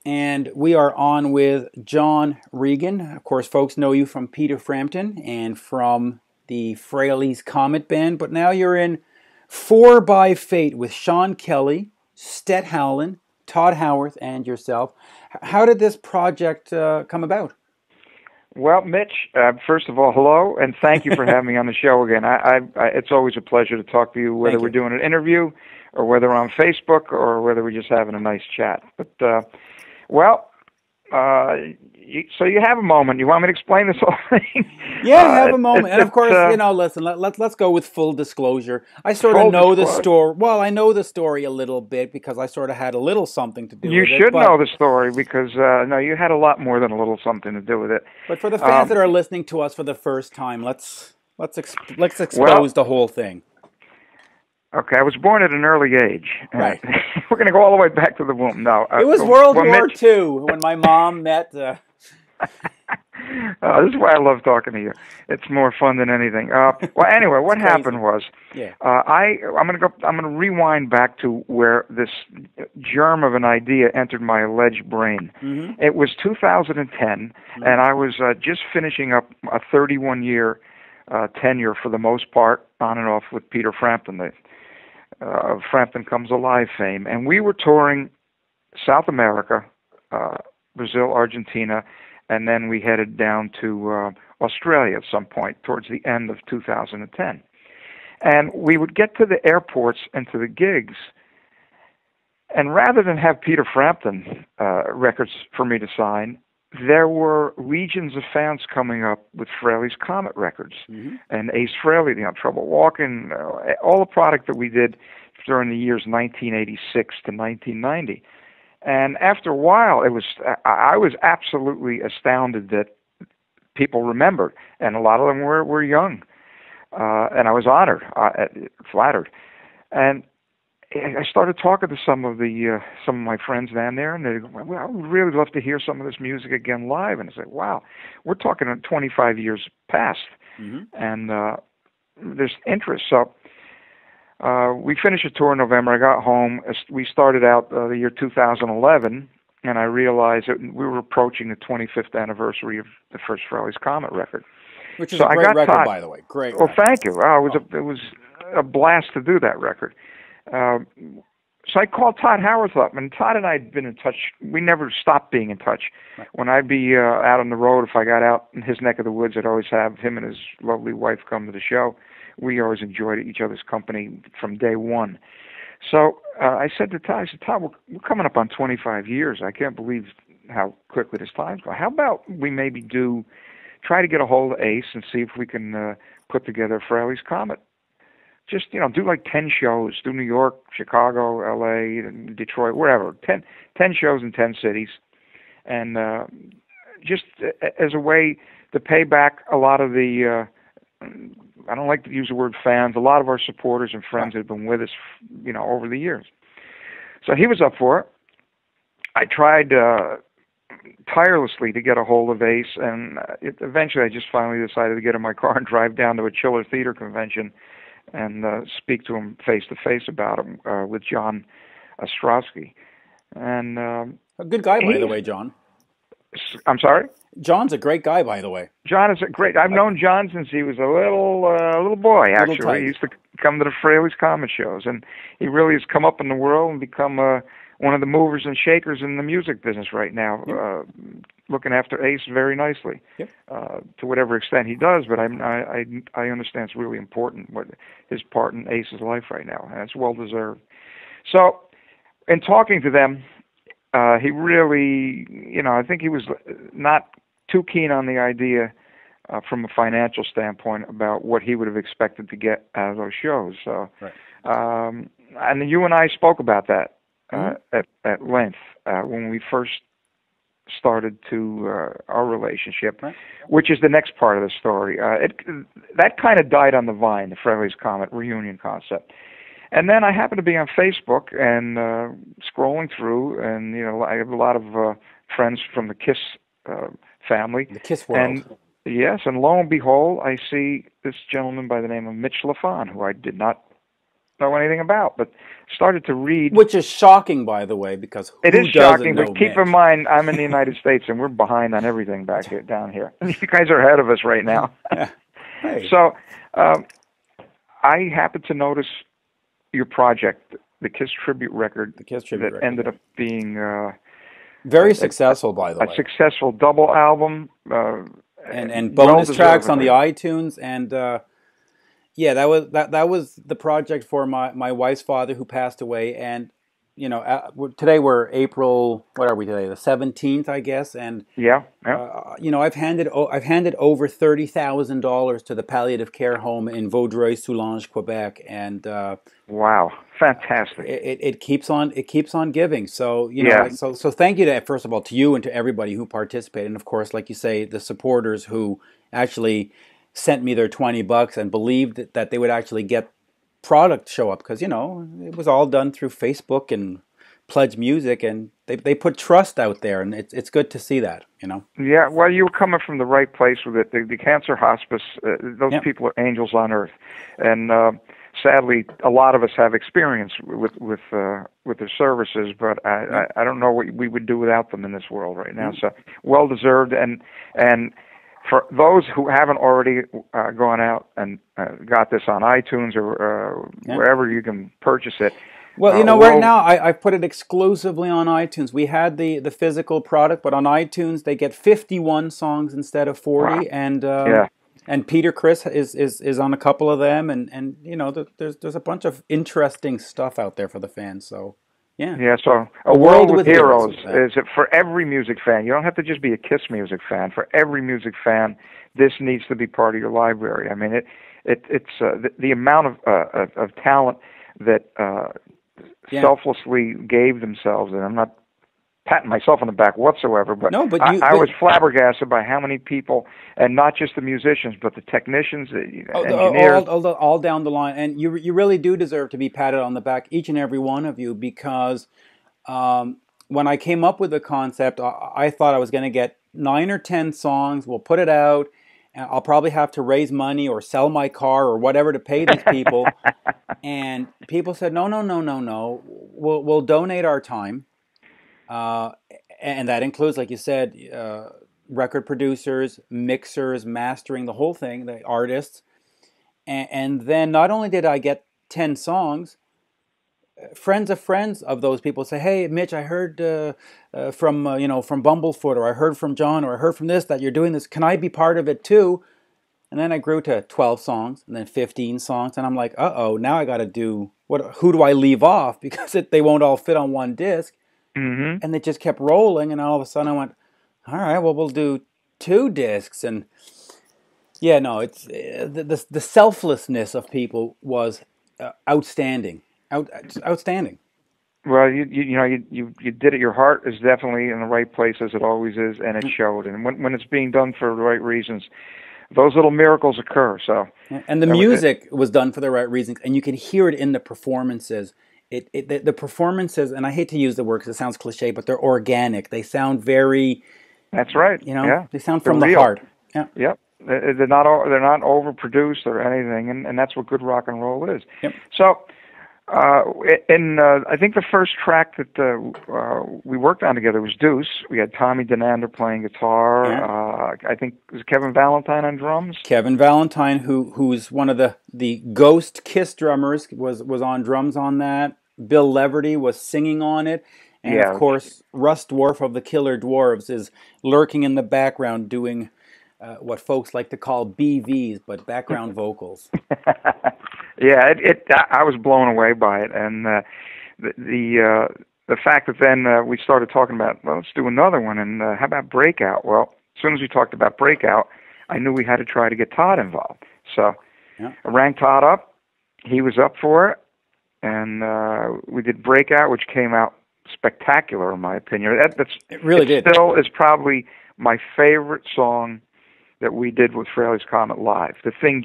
and we are on with John Regan. Of course, folks know you from Peter Frampton and from the Frehley Comet band, but now you're in Four by Fate with Sean Kelly, Stet Howland, Tod Howarth, and yourself. How did this project come about? Well, Mitch, first of all, hello, and thank you for having me on the show again. It's always a pleasure to talk to you, whether we're doing an interview or whether we're on Facebook or whether we're just having a nice chat. But, so you have a moment. You want me to explain this whole thing? Yeah, have a moment. And of course, listen, let's go with full disclosure. I sort of know the story. Well, I know the story a little bit because I sort of had a little something to do with it. You should know the story because, no, you had a lot more than a little something to do with it. But for the fans that are listening to us for the first time, let's expose the whole thing. Okay, I was born at an early age. Right. We're going to go all the way back to the womb. No, it was World War II when my mom met. This is why I love talking to you. It's more fun than anything. Well, anyway, what happened was, I'm going to rewind back to where this germ of an idea entered my alleged brain. Mm-hmm. It was 2010, and I was just finishing up a 31-year tenure for the most part, on and off with Peter Frampton. Of Frampton Comes Alive fame, and we were touring South America, Brazil, Argentina, and then we headed down to Australia at some point towards the end of 2010. And we would get to the airports and to the gigs, and rather than have Peter Frampton records for me to sign, there were legions of fans coming up with Frehley's Comet records, and Ace Frehley, Trouble Walking, all the product that we did during the years 1986 to 1990. And after a while, I was absolutely astounded that people remembered, and a lot of them were young, and I was honored, flattered, and I started talking to some of my friends down there, and they go, "Well, I would really love to hear some of this music again live." And I said, "Wow, we're talking 25 years past, and there's interest." So we finished a tour in November. I got home. We started out the year 2011, and I realized that we were approaching the 25th anniversary of the first Frehley's Comet record, which is a great record, by the way. Great. Well, thank you. It was a blast to do that record. So I called Tod Howarth up, and Tod and I had been in touch. We never stopped being in touch. Right. When I'd be out on the road, if I got out in his neck of the woods, I'd always have him and his lovely wife come to the show. We always enjoyed each other's company from day one. So I said to Tod, Tod, we're coming up on 25 years. I can't believe how quickly this time's going. How about we maybe try to get a hold of Ace and see if we can put together Frehley's Comet? Just, do like 10 shows, do New York, Chicago, L.A., Detroit, wherever, 10 shows in 10 cities, and just as a way to pay back a lot of the, I don't like to use the word fans, a lot of our supporters and friends that have been with us, over the years. So he was up for it. I tried tirelessly to get a hold of Ace, and eventually I just finally decided to get in my car and drive down to a Chiller Theater convention and speak to him face-to-face about him with John Ostrowski. And a good guy, by the way, John. I'm sorry? John's a great guy, by the way. John is a great... I've known John since he was a little boy, actually. He used to come to the Frehley's Comet shows, and he really has come up in the world and become one of the movers and shakers in the music business right now, looking after Ace very nicely, to whatever extent he does. But I understand it's really important what his part in Ace's life right now, and it's well deserved. So, in talking to them, he really, I think he was not too keen on the idea from a financial standpoint about what he would have expected to get out of those shows. So, and you and I spoke about that. At length when we first started to our relationship, which is the next part of the story. That kind of died on the vine, the Frehley's Comet reunion concept. And then I happened to be on Facebook and scrolling through, and I have a lot of friends from the Kiss family. The Kiss world. And, and lo and behold, I see this gentleman by the name of Mitch Lafon, who I did not know anything about, but started to read. Which is shocking, by the way, because It who is doesn't shocking, know but keep Mitch? in mind, I'm in the United States, and we're behind on everything back here, down here. You guys are ahead of us right now. Yeah. Hey. So, I happened to notice your project, the Kiss tribute record, ended up being very successful, by the way. A successful double album, and bonus tracks on the iTunes, and yeah, that was the project for my wife's father, who passed away. And today we're April. What are we today? The 17th, I guess. And yeah. I've handed over $30,000 to the palliative care home in Vaudreuil-Soulanges, Quebec, and wow, fantastic! It keeps on giving. So so thank you first of all to you and to everybody who participated, and of course, like you say, the supporters who actually sent me their $20 and believed that they would actually get product show up, because it was all done through Facebook and Pledge Music, and they put trust out there, and it's good to see that. Yeah, well, you were coming from the right place with it. The cancer hospice, those people are angels on earth, and sadly, a lot of us have experience with their services, but I don't know what we would do without them in this world right now. So well deserved, and for those who haven't already gone out and got this on iTunes or wherever you can purchase it. Well, right now I've put it exclusively on iTunes. We had the physical product, but on iTunes they get 51 songs instead of 40, wow. And Peter Criss is on a couple of them, and there's a bunch of interesting stuff out there for the fans. So. Yeah, so A World with Heroes is for every music fan. You don't have to just be a Kiss music fan. For every music fan, this needs to be part of your library. I mean, it's the amount of talent that selflessly gave themselves, and I'm not patting myself on the back whatsoever, but, I was flabbergasted by how many people, and not just the musicians, but the technicians, the engineers. All down the line. And you really do deserve to be patted on the back, each and every one of you, because when I came up with the concept, I thought I was going to get 9 or 10 songs, we'll put it out, and I'll probably have to raise money or sell my car or whatever to pay these people. And people said, no, we'll donate our time. And that includes, like you said, record producers, mixers, mastering, the whole thing, the artists. And then not only did I get 10 songs, friends of friends of those people say, hey, Mitch, I heard from Bumblefoot, or I heard from John, or I heard from this, that you're doing this. Can I be part of it too? And then I grew to 12 songs, and then 15 songs, and I'm like, uh-oh, now I got to do, who do I leave off? Because they won't all fit on one disc. Mm-hmm. And it just kept rolling, and all of a sudden I went, all right, well, we'll do 2 discs. And it's the selflessness of people was outstanding. Outstanding. Well, you did it. Your heart is definitely in the right place, as it always is, and it showed. And when it's being done for the right reasons, those little miracles occur. So, and the music was done for the right reasons, and you could hear it in the performances. The performances, and I hate to use the word because it sounds cliche, but they're organic. They sound very. That's right. They sound from the heart. Yeah. Yep. They're not overproduced or anything, and that's what good rock and roll is. Yep. So, I think the first track that we worked on together was Deuce. We had Tommy Denander playing guitar. Yeah. I think it was Kevin Valentine on drums. Kevin Valentine, who's one of the Ghost Kiss drummers, was on drums on that. Bill Leverty was singing on it. And of course, Russ Dwarf of the Killer Dwarves is lurking in the background doing what folks like to call BVs, but background vocals. Yeah, I was blown away by it, and the fact that then we started talking about, well, let's do another one, and how about Breakout? Well, as soon as we talked about Breakout, I knew we had to try to get Tod involved. So I rang Tod up. He was up for it, and we did Breakout, which came out spectacular, in my opinion. It really did. Still is probably my favorite song that we did with Frehley's Comet live. The thing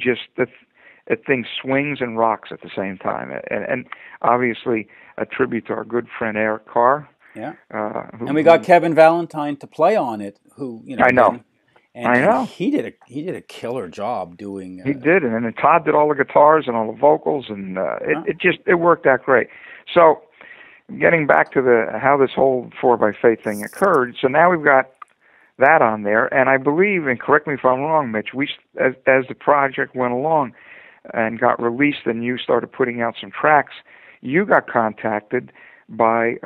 swings and rocks at the same time, and obviously a tribute to our good friend Eric Carr. Yeah, and we got Kevin Valentine to play on it. Who I know. and I know. he did a killer job doing. He did, and then Tod did all the guitars and all the vocals, and it worked out great. So, getting back to how this whole 4x Faith thing occurred, so now we've got that on there, and I believe, and correct me if I'm wrong, Mitch, as the project went along and got released, and you started putting out some tracks, you got contacted by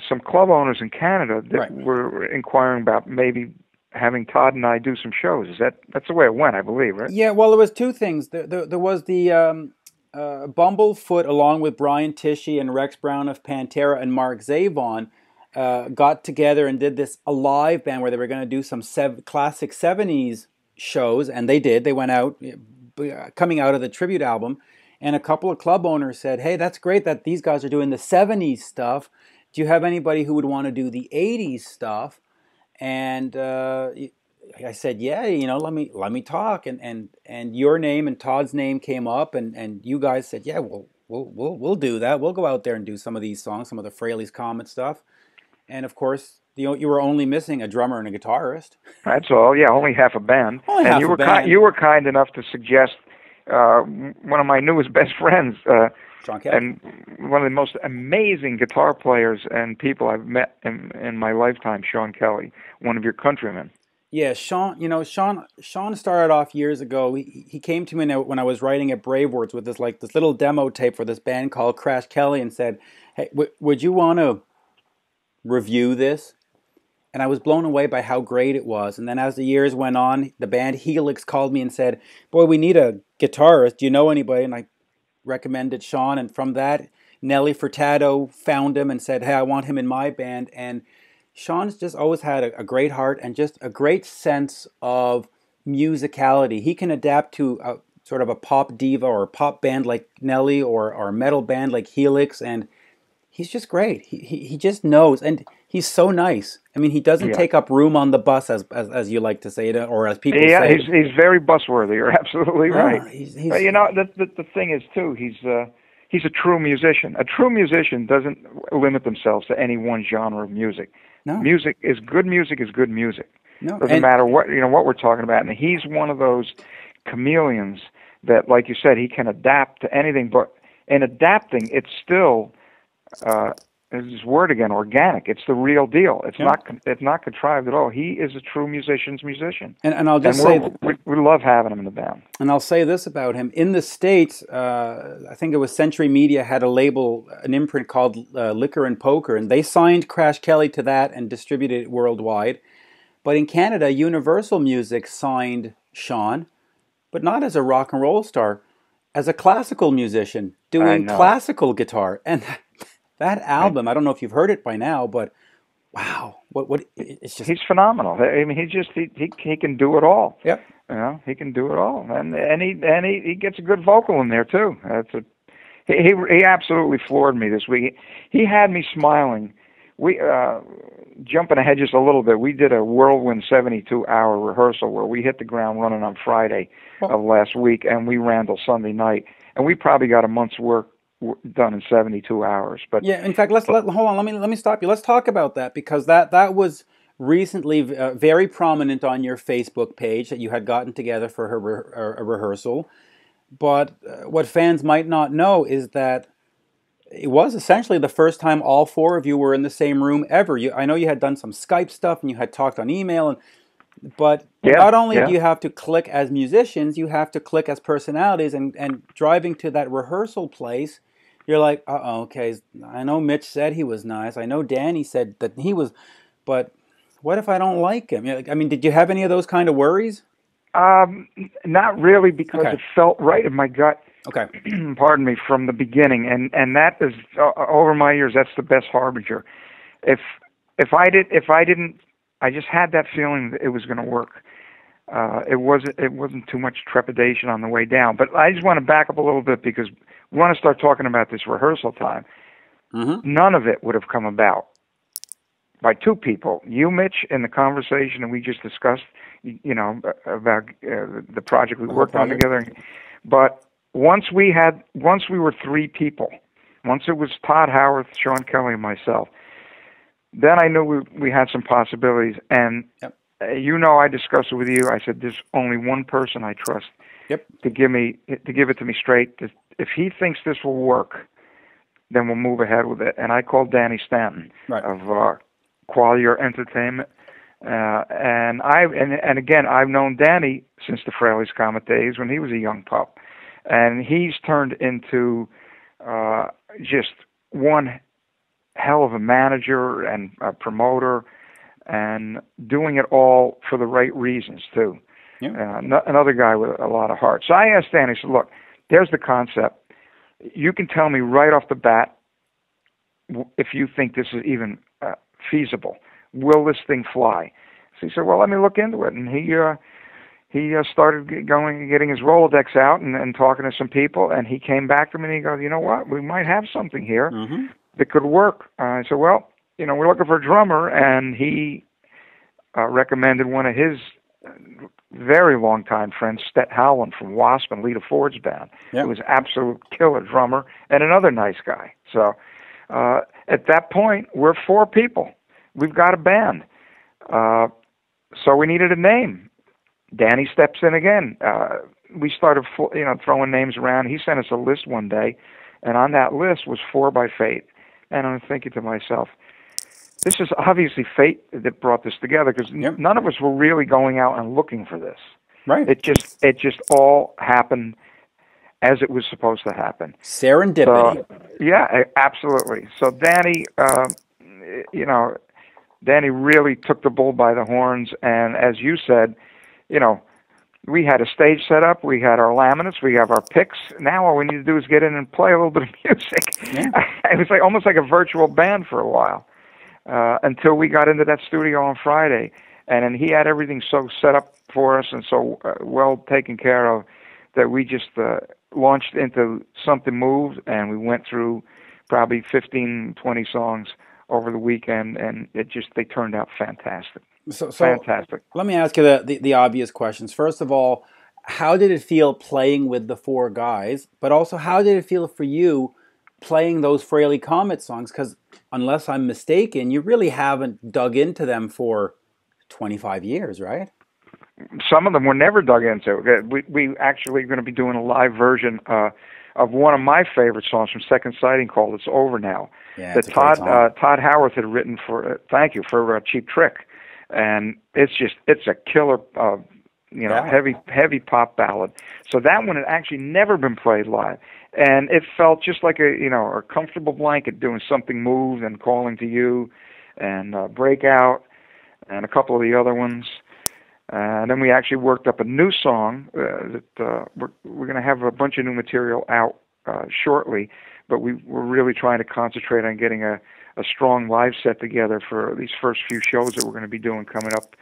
some club owners in Canada that were inquiring about maybe having Tod and I do some shows. That's the way it went, I believe, right? Yeah, well, there was two things. There was the Bumblefoot, along with Brian Tishy and Rex Brown of Pantera and Mark Zavon, got together and did this Alive band where they were going to do some classic 70s shows, and they did. They went out, coming out of the tribute album, and a couple of club owners said, hey, that's great that these guys are doing the 70s stuff. Do you have anybody who would want to do the 80s stuff? And I said, yeah, let me talk. And your name and Todd's name came up, and you guys said, yeah, we'll do that. We'll go out there and do some of these songs, some of the Frehley's Comet stuff. And of course, you were only missing a drummer and a guitarist. That's all. Yeah, only half a band. And you were kind enough to suggest one of my newest best friends, Sean Kelly, and one of the most amazing guitar players and people I've met in my lifetime, Sean Kelly, one of your countrymen. Yeah, Sean. Sean started off years ago. He came to me when I was writing at Brave Words with this little demo tape for this band called Crash Kelly, and said, "Hey, would you want to review this?" And I was blown away by how great it was. And then as the years went on, the band Helix called me and said, boy, we need a guitarist. Do you know anybody? And I recommended Sean. And from that, Nelly Furtado found him and said, hey, I want him in my band. And Sean's just always had a great heart and just a great sense of musicality. He can adapt to a sort of a pop diva or a pop band like Nelly or a metal band like Helix. And he's just great. He just knows. And he's so nice. I mean, he doesn't take up room on the bus, as you like to say it, or as people say. Yeah, he's very busworthy. You're absolutely right. The thing is, too, he's a true musician. A true musician doesn't limit themselves to any one genre of music. No. Music is good music. No. Doesn't matter what we're talking about. And he's one of those chameleons that, like you said, he can adapt to anything. But in adapting, it's still... this word again, organic. It's the real deal. It's not contrived at all. He is a true musician's musician. And I'll just say we love having him in the band. And I'll say this about him: in the States, I think it was Century Media had a label, an imprint called Liquor and Poker, and they signed Crash Kelly to that and distributed it worldwide. But in Canada, Universal Music signed Sean, but not as a rock and roll star, as a classical musician doing classical guitar. And that album, I don't know if you've heard it by now, but wow, it's just... He's phenomenal. I mean, he can do it all. Yep. He can do it all, and he gets a good vocal in there too. He absolutely floored me this week. He had me smiling. We jumping ahead just a little bit. We did a whirlwind 72-hour rehearsal where we hit the ground running on Friday of last week, and we ran till Sunday night, and we probably got a month's work done in 72 hours. But yeah, in fact, hold on. Let me stop you. Let's talk about that, because that was recently very prominent on your Facebook page that you had gotten together for a rehearsal. But what fans might not know is that it was essentially the first time all four of you were in the same room ever. I know you had done some Skype stuff and you had talked on email, but not only do you have to click as musicians, you have to click as personalities. And driving to that rehearsal place, you're like, okay, I know Mitch said he was nice. I know Danny said that he was, but what if I don't like him? I mean, did you have any of those kind of worries? Not really, because it felt right in my gut. Okay. Pardon me, from the beginning, and that is over my years. That's the best harbinger. If I didn't, I just had that feeling that it was going to work. It wasn't too much trepidation on the way down. But I just want to back up a little bit, because we want to start talking about this rehearsal time. Mm-hmm. None of it would have come about by two people. You, Mitch, in the conversation that we just discussed, about the project we worked on together. But once we were three people, once it was Tod Howarth, Sean Kelly, and myself, then I knew we had some possibilities. And you know, I discussed it with you. I said, there's only one person I trust to give it to me straight. If he thinks this will work, then we'll move ahead with it. And I called Danny Stanton of Quality Entertainment. And again, I've known Danny since the Frehley Comet days when he was a young pup. And he's turned into just one hell of a manager and a promoter, and doing it all for the right reasons, too. Yeah. Another guy with a lot of heart. So I asked Danny, I said, look, there's the concept. You can tell me right off the bat if you think this is even feasible. Will this thing fly? So he said, well, let me look into it. And he started going and getting his Rolodex out and talking to some people, and he came back to me and he goes, you know what, we might have something here that could work. I said, well, you know, we're looking for a drummer, and he recommended one of his very long-time friends, Stet Howland from W.A.S.P and Lita Ford's band. He was an absolute killer drummer and another nice guy. So at that point, we're 4 people. We've got a band. So we needed a name. Danny steps in again. We started, throwing names around. He sent us a list one day, and on that list was 4 by Fate. And I'm thinking to myself, this is obviously fate that brought this together, because none of us were really going out and looking for this. Right. It just all happened as it was supposed to happen. Serendipity. So, yeah, absolutely. So Danny, Danny really took the bull by the horns, and as you said, we had a stage set up, we had our laminates, we have our picks. Now all we need to do is get in and play a little bit of music. Yeah. It was almost like a virtual band for a while, until we got into that studio on Friday. And then he had everything so set up for us and so well taken care of that we just launched into Something Moved, and we went through probably 15, 20 songs over the weekend, and they turned out fantastic. So fantastic. Let me ask you the obvious questions. First of all, how did it feel playing with the 4 guys? But also, how did it feel for you playing those Frehley Comet songs? Because unless I'm mistaken, you really haven't dug into them for 25 years, right? Some of them were never dug into. We actually are going to be doing a live version of one of my favorite songs from Second Sighting called "It's Over Now." Yeah, that Tod Howarth had written for Cheap Trick. And it's a killer, heavy pop ballad. So that one had actually never been played live, and it felt just like a comfortable blanket, doing Something Moved and Calling to You, and Breakout, and a couple of the other ones. And then we actually worked up a new song that we're going to have a bunch of new material out shortly, but we're really trying to concentrate on getting a strong live set together for these first few shows that we're going to be doing coming up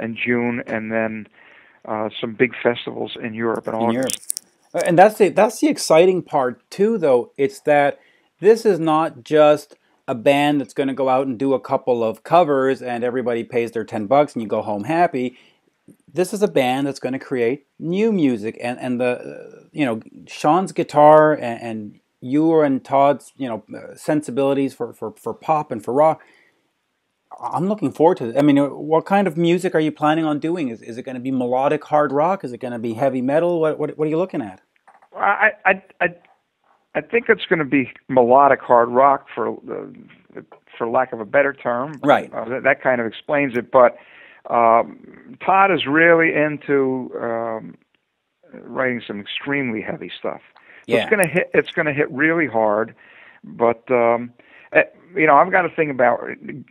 in June, and then some big festivals in Europe in August. And that's the exciting part too, though. It's that this is not just a band that's going to go out and do a couple of covers and everybody pays their $10 and you go home happy. This is a band that's going to create new music, and Sean's guitar and you and Todd's, sensibilities for pop and for rock. I'm looking forward to it. I mean, what kind of music are you planning on doing? Is it going to be melodic hard rock? Is it going to be heavy metal? What are you looking at? I think it's going to be melodic hard rock, for lack of a better term. Right. That kind of explains it. But Todd is really into writing some extremely heavy stuff. Yeah. It's gonna hit really hard, but I've got a thing about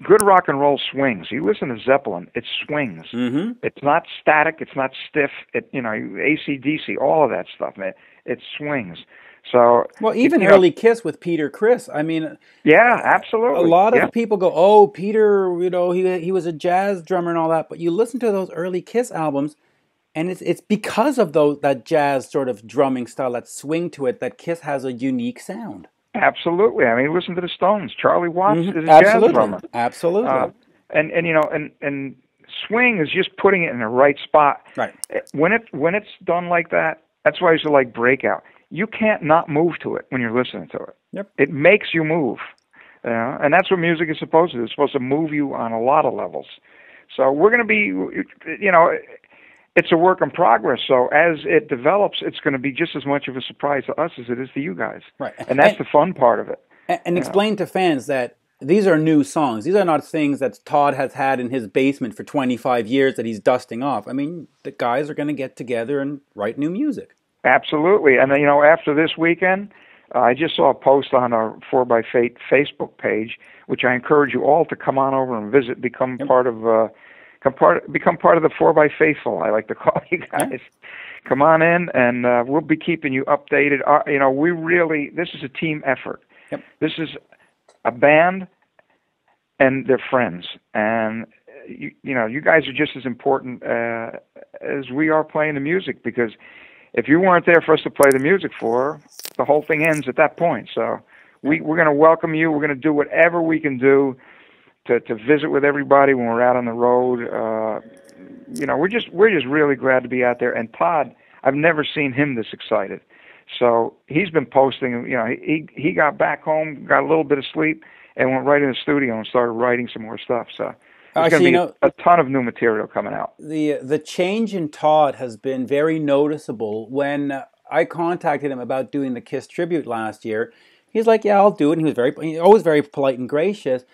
good rock and roll swings. You listen to Zeppelin, it swings. Mm-hmm. It's not static. It's not stiff. AC/DC, all of that stuff, man. It swings. So even early Kiss with Peter Criss. I mean, yeah, absolutely. A lot of people go, "Oh, Peter, he was a jazz drummer and all that." But you listen to those early Kiss albums, and it's because of that jazz sort of drumming style, that swing to it, that Kiss has a unique sound. Absolutely. I mean, listen to the Stones. Charlie Watts is a jazz drummer. Absolutely. And swing is just putting it in the right spot. Right. When it's done like that, that's why I used to like Breakout. You can't not move to it when you're listening to it. Yep. It makes you move. And that's what music is supposed to do. It's supposed to move you on a lot of levels. So we're going to be, you know, it's a work in progress. So as it develops, it's going to be just as much of a surprise to us as it is to you guys. Right. And that's the fun part of it. And explain to fans that these are new songs. These are not things that Tod has had in his basement for 25 years that he's dusting off. I mean, the guys are going to get together and write new music. Absolutely. And, you know, after this weekend, I just saw a post on our 4x8 Facebook page, which I encourage you all to come on over and visit, become part of the 4x Faithful, I like to call you guys. Yep. Come on in, and we'll be keeping you updated. You know, this is a team effort. Yep. This is a band and their friends. And, you know, you guys are just as important as we are playing the music, because if you weren't there for us to play the music for, the whole thing ends at that point. So we're going to welcome you. We're going to do whatever we can do to visit with everybody when we're out on the road. You know, we're just really glad to be out there. And Tod, I've never seen him this excited. So he's been posting. You know, he got back home, got a little bit of sleep, and went right in the studio and started writing some more stuff. So there's going to be a ton of new material coming out. The change in Tod has been very noticeable. When I contacted him about doing the Kiss tribute last year, he's like, "Yeah, I'll do it." And he was always very polite and gracious.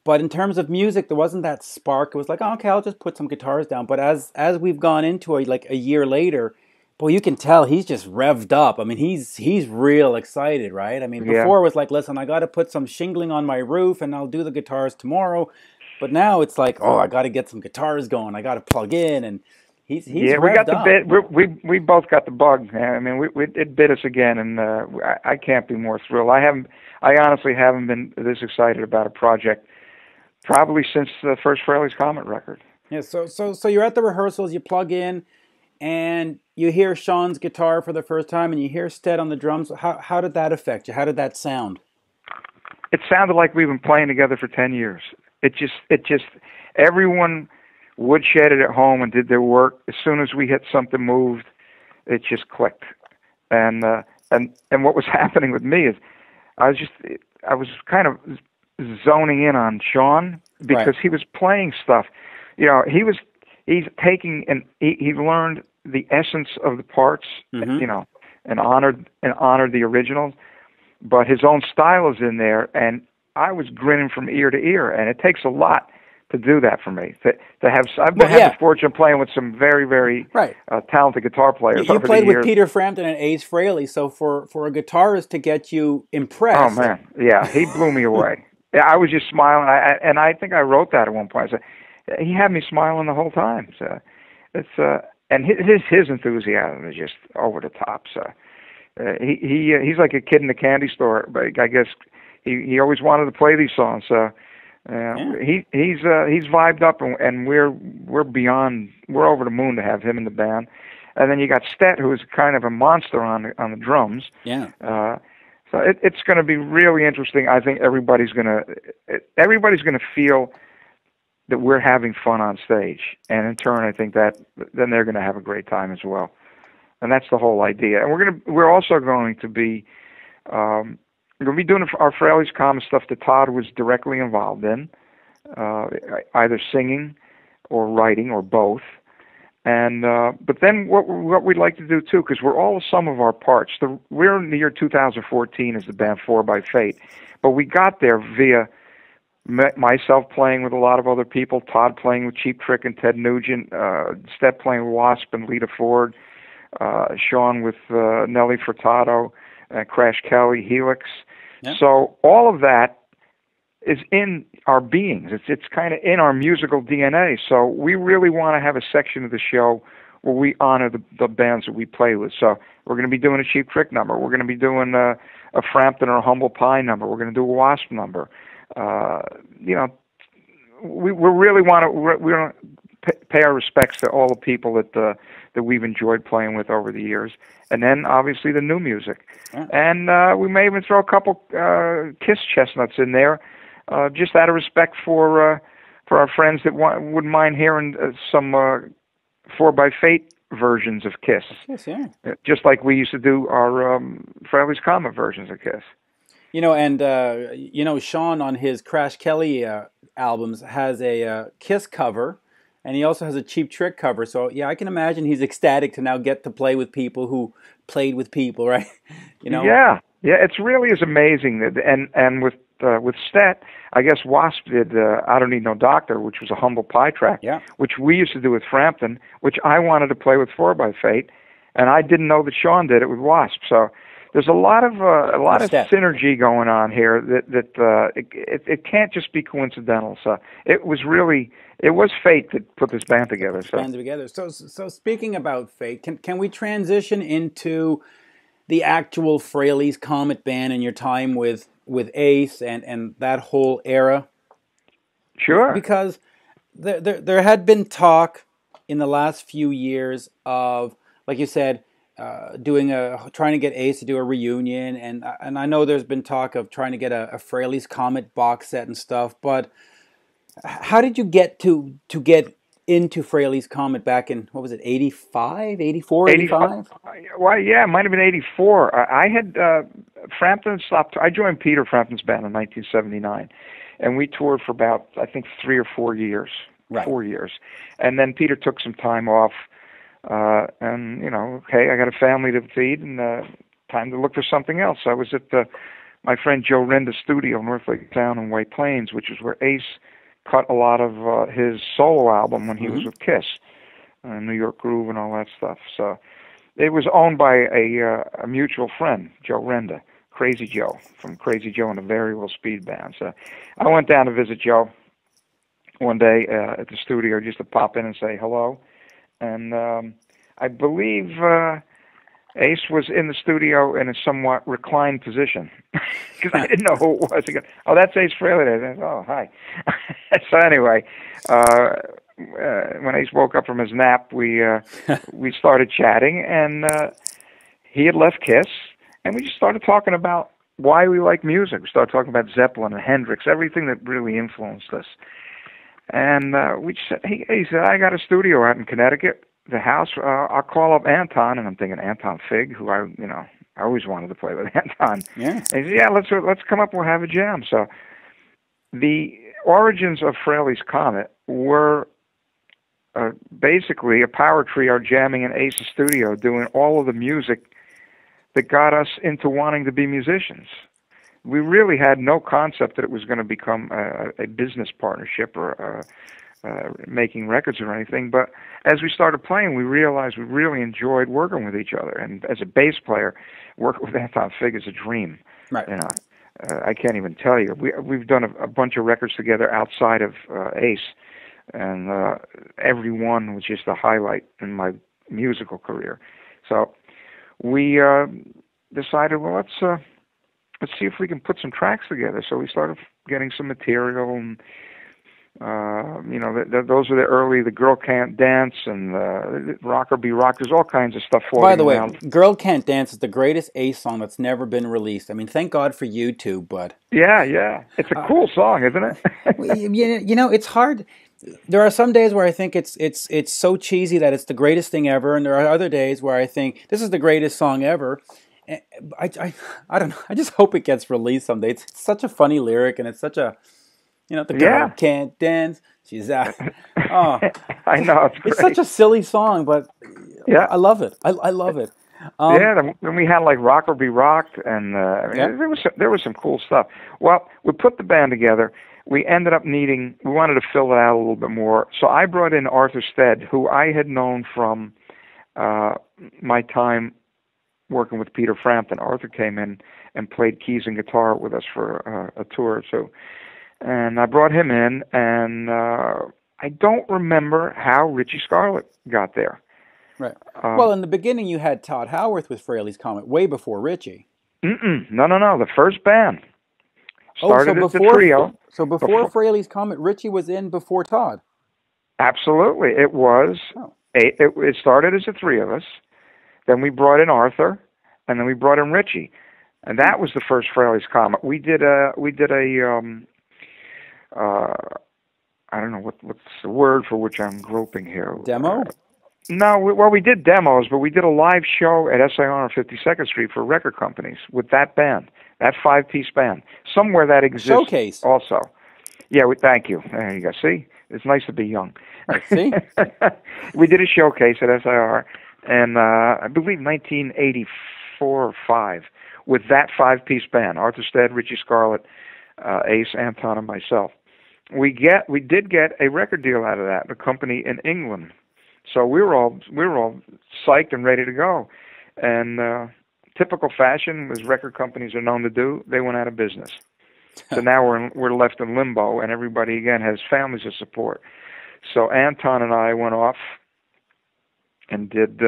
But in terms of music, there wasn't that spark. It was like, oh, okay, I'll just put some guitars down. But as we've gone into it, like a year later, boy, you can tell he's just revved up. I mean, he's real excited, right? I mean, before it was like, listen, I got to put some shingling on my roof, and I'll do the guitars tomorrow. But now it's like, oh, I got to get some guitars going. I got to plug in, and he's we got the bit. We both got the bug. I mean, it bit us again, and I can't be more thrilled. I honestly haven't been this excited about a project probably since the first Frehley's Comet record. Yeah. So you're at the rehearsals. You plug in, and you hear Sean's guitar for the first time, and you hear Stet on the drums. How did that affect you? How did that sound? It sounded like we've been playing together for 10 years. It just everyone woodshedded at home and did their work. As soon as we hit something moved, it just clicked. And what was happening with me is I was kind of zoning in on Sean because he was playing stuff. You know, he's taking and he learned the essence of the parts, you know, and honored the originals, but his own style is in there, and I was grinning from ear to ear, and it takes a lot to do that for me. To have I've had the fortune of playing with some very, very talented guitar players. You played with Peter Frampton and Ace Frehley, so for a guitarist to get you impressed. Oh man, yeah, he blew me away. Yeah, I was just smiling, and I think I wrote that at one point. I said, he had me smiling the whole time. So it's and his enthusiasm is just over the top. So he's like a kid in the candy store, but I guess he always wanted to play these songs. So. He's vibed up, and we're over the moon to have him in the band. And then you got Stet, who is kind of a monster on the drums. Yeah. So it's going to be really interesting. I think everybody's going to feel that we're having fun on stage, and in turn, I think that then they're going to have a great time as well. And that's the whole idea. And we're also going to be. We're going to be doing our Frehley's Comet stuff that Tod was directly involved in, either singing or writing or both. And but then what we'd like to do too, because we're all the sum of our parts. We're in the year 2014 as the band 4x8, but we got there via myself playing with a lot of other people, Tod playing with Cheap Trick and Ted Nugent, Stet playing with W.A.S.P and Lita Ford, Sean with Nelly Furtado, Crash Kelly, Helix. Yep. So all of that is in our beings. It's kind of in our musical DNA. So we really want to have a section of the show where we honor the bands that we play with. So we're going to be doing a Cheap Trick number. We're going to be doing a Frampton or a Humble Pie number. We're going to do a W.A.S.P number. You know, we really want to pay our respects to all the people that we've enjoyed playing with over the years. And then, obviously, the new music. Yeah. And we may even throw a couple Kiss chestnuts in there, just out of respect for our friends that wouldn't mind hearing some 4x8 versions of Kiss. Yes, yeah. Just like we used to do our Frehley's Comet versions of Kiss. And Sean on his Crash Kelly albums has a Kiss cover, and he also has a Cheap Trick cover. So yeah, I can imagine he's ecstatic to now get to play with people who played with people, right? Yeah, it's really is amazing that, and with Stet, I guess W.A.S.P did I Don't Need No Doctor, which was a humble pie track, which we used to do with Frampton, which I wanted to play with 4x8, and I didn't know that Sean did it with W.A.S.P. So there's a lot of synergy going on here that it can't just be coincidental. So it was fate that put this band together. So speaking about fate, can we transition into the actual Frehley's Comet band and your time with Ace and that whole era? Sure. Because there had been talk in the last few years of, like you said, trying to get Ace to do a reunion, and I know there's been talk of trying to get a Frehley's Comet box set and stuff. But how did you get to get into Frehley's Comet back in, what was it, 85, 84, 85? Well, yeah, it might have been 84. I had Frampton stopped. I joined Peter Frampton's band in 1979, and we toured for about, I think, 3 or 4 years. Right. 4 years. And then Peter took some time off, and, okay, I got a family to feed, and time to look for something else. I was at my friend Joe Renda's studio, North Lake Town in White Plains, which is where Ace cut a lot of his solo album when he was with Kiss, New York Groove and all that stuff. So it was owned by a mutual friend, Joe Renda, Crazy Joe, from Crazy Joe and the Variable Speed Band. So I went down to visit Joe one day at the studio just to pop in and say hello. And I believe Ace was in the studio in a somewhat reclined position because I didn't know who it was. He goes, "Oh, that's Ace Frehley." I said, "Oh, hi." So anyway, when Ace woke up from his nap, we started chatting, and he had left Kiss, and we just started talking about why we like music. We started talking about Zeppelin and Hendrix, everything that really influenced us. And we just said, he said, "I got a studio out in Connecticut, the house. I'll call up Anton," and I'm thinking Anton Fig, who I always wanted to play with Anton. Yeah. And he said, "Yeah, let's come up. We'll have a jam." So the origins of Frehley's Comet were basically a power trio jamming in Ace's studio, doing all of the music that got us into wanting to be musicians. We really had no concept that it was going to become a business partnership or making records or anything. But as we started playing, we realized we really enjoyed working with each other. And as a bass player, working with Anton Fig is a dream. Right. I can't even tell you. We've done a bunch of records together outside of Ace, and every one was just a highlight in my musical career. So we decided, well, let's see if we can put some tracks together. So we started getting some material, and those are the Girl Can't Dance and Rock or Be Rocked. There's all kinds of stuff floating around. By the way, Girl Can't Dance is the greatest Ace song that's never been released. I mean, thank God for YouTube, but yeah, it's a cool song, isn't it? It's hard. There are some days where I think it's so cheesy that it's the greatest thing ever, and there are other days where I think this is the greatest song ever. I don't know. I just hope it gets released someday. It's such a funny lyric, and it's such a, the girl can't dance. She's out. Oh, I know. It's such a silly song, but yeah, I love it. I love it. Then we had like Rock or Be Rocked, and there was some cool stuff. Well, we put the band together. We ended up we wanted to fill it out a little bit more. So I brought in Arthur Stead, who I had known from my time working with Peter Frampton. Arthur came in and played keys and guitar with us for a tour or two. And I brought him in, and I don't remember how Richie Scarlett got there. Right. Well, in the beginning, you had Tod Howarth with Frehley's Comet, way before Richie. No. The first band started as the trio. So before Frehley's Comet, Richie was in before Tod. Absolutely, it was. Oh. It started as the three of us. Then we brought in Arthur, and then we brought in Richie, and that was the first Frehley's Comet. We did a I don't know what's the word for which I'm groping here. Demo? No, well, we did demos, but we did a live show at SIR on 52nd Street for record companies with that band, that 5-piece band. Somewhere that exists Showcase. also. Yeah, thank you. There you go. See? It's nice to be young. Right, see? We did a showcase at SIR, and I believe 1984 or 5, with that 5-piece band, Arthur Stead, Richie Scarlett, Ace, Anton, and myself. We did get a record deal out of that, a company in England. So we were all psyched and ready to go. And typical fashion, as record companies are known to do, they went out of business. So now we're left in limbo, and everybody again has families to support. So Anton and I went off and did.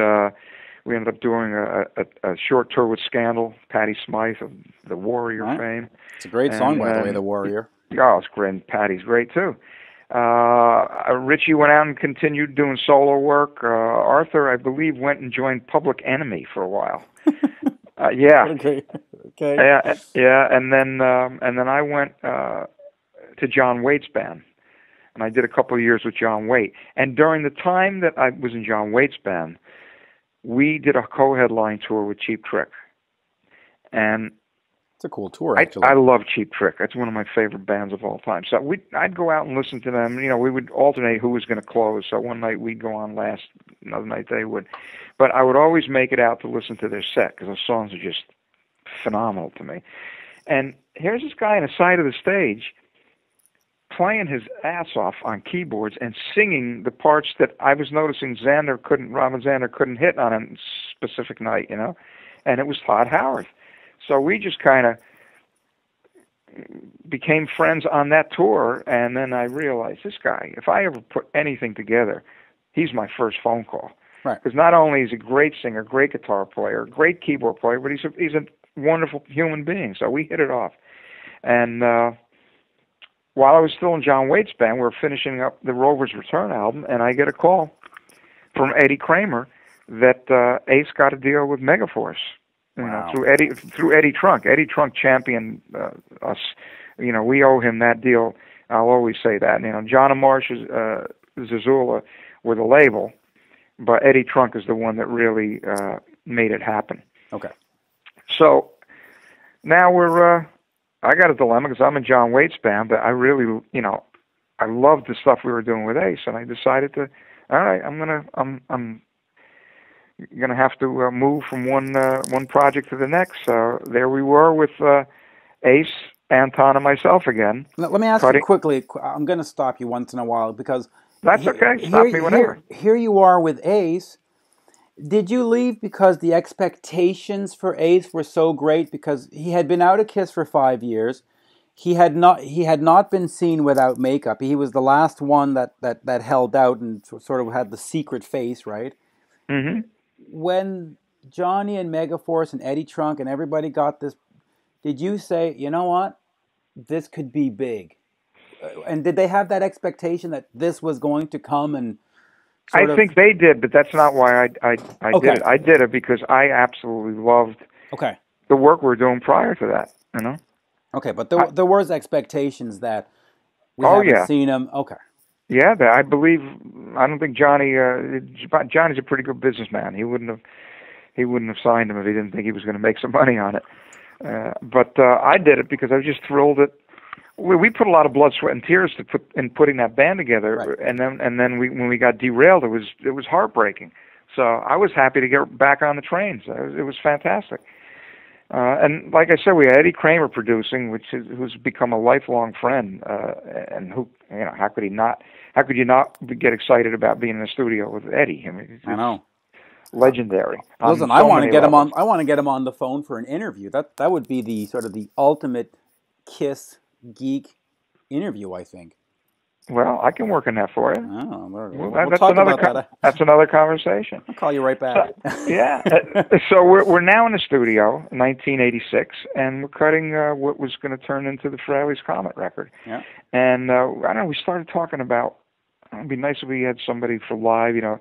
We ended up doing a short tour with Scandal, Patti Smythe of the Warrior fame. It's a great song, by the way, The Warrior. Oh, it's great. And Patty's great too. Richie went out and continued doing solo work. Arthur, I believe, went and joined Public Enemy for a while. Yeah. Okay. Yeah. And then I went to John Waite's band, and I did a couple of years with John Waite. And during the time that I was in John Waite's band, we did a co-headline tour with Cheap Trick, and it's a cool tour, actually. I love Cheap Trick. That's one of my favorite bands of all time. So I'd go out and listen to them. You know, we would alternate who was going to close. So one night we'd go on last, another night they would. But I would always make it out to listen to their set because those songs are just phenomenal to me. And here's this guy on the side of the stage playing his ass off on keyboards and singing the parts that I was noticing Robin Zander couldn't hit on a specific night, you know. And it was Tod Howarth. So we just kind of became friends on that tour, and then I realized, this guy, if I ever put anything together, he's my first phone call. Right. Because not only is he a great singer, great guitar player, great keyboard player, but he's a wonderful human being. So we hit it off. And while I was still in John Waite's band, we were finishing up the Rover's Return album, and I get a call from Eddie Kramer that Ace got a deal with Megaforce. You know, through Eddie Trunk. Eddie Trunk championed us. You know, we owe him that deal. I'll always say that. You know, John and Marsh, Zazula were the label, but Eddie Trunk is the one that really made it happen. Okay. So now I got a dilemma because I'm in John Waite's band, but I really, you know, I loved the stuff we were doing with Ace, and I decided to, all right, I'm gonna have to move from one project to the next. So there we were with Ace, Anton, and myself again. Let me ask you quickly. I'm going to stop you once in a while because that's okay. Stop me whenever. Here you are with Ace. Did you leave because the expectations for Ace were so great? Because he had been out of Kiss for 5 years. He had not been seen without makeup. He was the last one that held out and sort of had the secret face, right? Mm-hmm. When Johnny and Megaforce and Eddie Trunk and everybody got this, did you say, you know what, this could be big? And did they have that expectation that this was going to come? And I think they did, but that's not why I did it. I did it because I absolutely loved the work we were doing prior to that, you know? Okay, but there was expectations that we haven't seen him. Okay. Yeah, I don't think Johnny's a pretty good businessman. He wouldn't have signed him if he didn't think he was going to make some money on it. But I did it because I was just thrilled that we put a lot of blood, sweat, and tears in putting that band together. Right. And then when we got derailed, it was heartbreaking. So I was happy to get back on the trains. It was fantastic. And like I said, we had Eddie Kramer producing, who's become a lifelong friend, and who, you know, how could you not get excited about being in the studio with Eddie? I mean, I know, legendary. Listen, I want to get him on. I want to get him on the phone for an interview. That would be the sort of the ultimate Kiss geek interview, I think. Well, I can work on that for you. Oh, we'll talk about that. That's another conversation. I'll call you right back. Yeah. So we're now in the studio, 1986, and we're cutting what was going to turn into the Frehley Comet record. Yeah. And I don't know, we started talking about, it'd be nice if we had somebody for live, you know,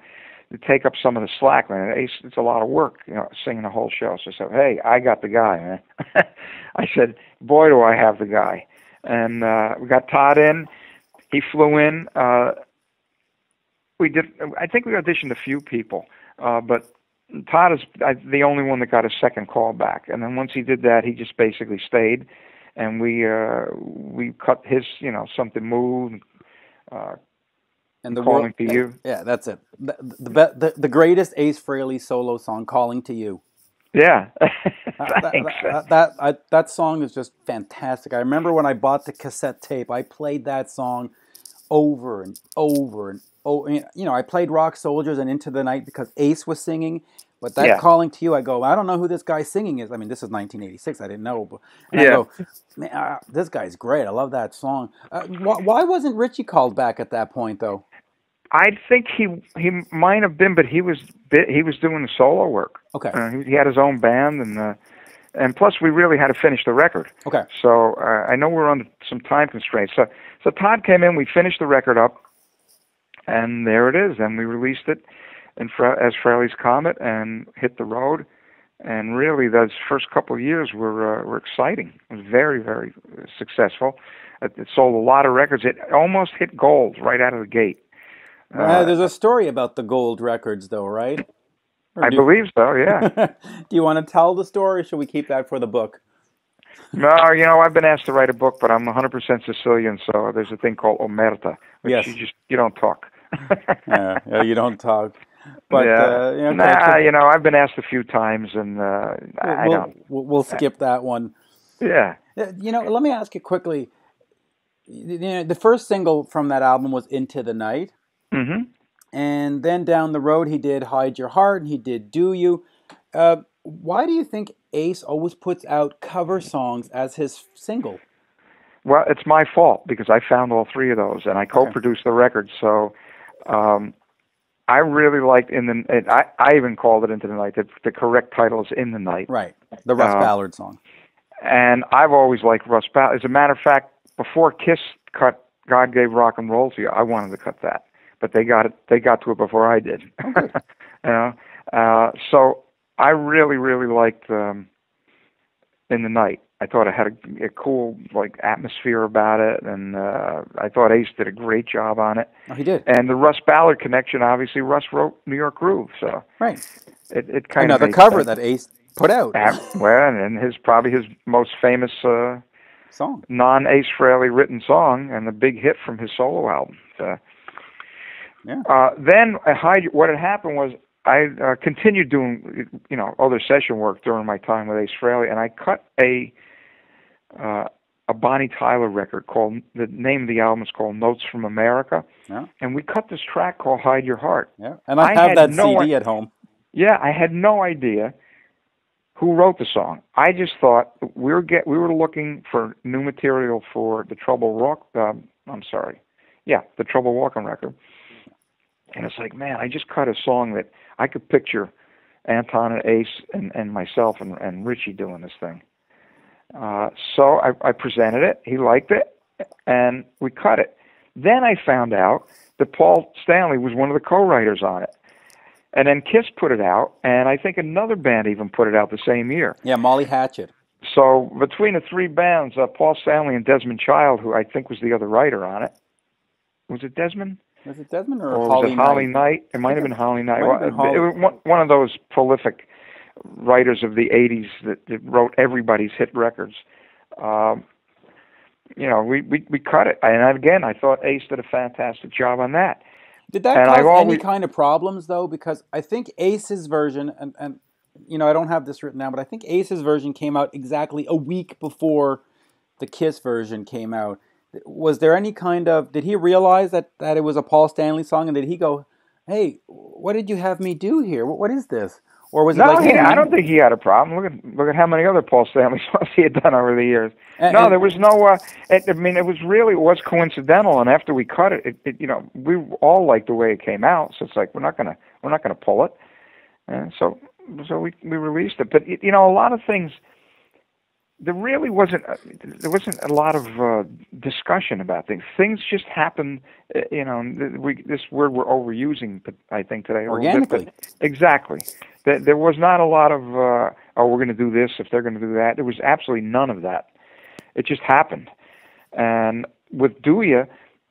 to take up some of the slack, man. It's a lot of work, you know, singing the whole show. So I said, hey, I got the guy, man. I said, boy, do I have the guy. And we got Tod in. He flew in. We did. I think we auditioned a few people, but Tod is the only one that got a second call back. And then once he did that, he just basically stayed, and we cut his, Something Moved, and the Calling to You. Yeah, that's it. The greatest Ace Frehley solo song, Calling to You. Yeah, thanks. That song is just fantastic. I remember when I bought the cassette tape, I played that song over and over and over. I played Rock Soldiers and Into the Night because Ace was singing, but that Calling to You, I go, I don't know who this guy singing is. I mean, this is 1986, I didn't know, but I go, man, this guy's great. I love that song. Why wasn't Richie called back at that point, though? I think he might have been, but he was doing the solo work. Okay. He had his own band, and plus we really had to finish the record. Okay. So I know we're under some time constraints. So Tod came in, we finished the record up, and there it is. And we released it as Frehley's Comet and hit the road. And really, those first couple of years were exciting. It was very, very successful. It sold a lot of records. It almost hit gold right out of the gate. There's a story about the gold records, though, right? I believe so, yeah. Do you want to tell the story, or should we keep that for the book? No, I've been asked to write a book, but I'm 100% Sicilian, so there's a thing called omerta, which you don't talk. yeah, you don't talk. But I've been asked a few times, and I don't. We'll skip that one. Yeah. Let me ask you quickly. The first single from that album was Into the Night. Mm-hmm. And then down the road, he did Hide Your Heart, and he did Do You. Why do you think Ace always puts out cover songs as his single? Well, it's my fault, because I found all three of those, and I co-produced the record, so I really liked I even called it Into the Night. The correct title is In the Night. Right, the Russ Ballard song. And I've always liked Russ Ballard. As a matter of fact, before Kiss cut God Gave Rock and Roll to You, I wanted to cut that. But they got to it before I did. Okay. So I really, really liked In the Night. I thought it had a cool atmosphere about it, and I thought Ace did a great job on it. Oh, he did. And the Russ Ballard connection, obviously, Russ wrote New York Groove, so right. It kind of another cover that Ace put out. And probably his most famous song, non-Ace Frehley written song, and the big hit from his solo album. Then what had happened was I continued doing other session work during my time with Ace Frehley, and I cut a Bonnie Tyler record called, the name of the album is called Notes from America, and we cut this track called Hide Your Heart. Yeah, and I have that CD at home. Yeah, I had no idea who wrote the song. I just thought we were looking for new material for the Trouble Walking record. And it's like, man, I just cut a song that I could picture Anton and Ace and myself and Richie doing this thing. So I presented it. He liked it, and we cut it. Then I found out that Paul Stanley was one of the co-writers on it. And then Kiss put it out, and I think another band even put it out the same year. Yeah, Molly Hatchet. So between the three bands, Paul Stanley and Desmond Child, who I think was the other writer on it. Was it Desmond? Was it Desmond or was it Holly Knight? It might have been Holly Knight. It was one of those prolific writers of the 80s that wrote everybody's hit records. We cut it. And again, I thought Ace did a fantastic job on that. Did that cause any kind of problems, though? Because I think Ace's version, and I don't have this written down, but I think Ace's version came out exactly a week before the Kiss version came out. Was there any kind of, did he realize that it was a Paul Stanley song, and did he go, hey, what did you have me do here? What is this? Or was it I don't think he had a problem. Look at how many other Paul Stanley songs he had done over the years. There was no. It was coincidental. And after we cut it, we all liked the way it came out. So it's like we're not gonna pull it. And so we released it. But a lot of things. There really wasn't a lot of discussion about things. Things just happen. This word we're overusing, I think today. Organically. Exactly. There was not a lot of we're going to do this if they're going to do that. There was absolutely none of that. It just happened. And with Do Ya,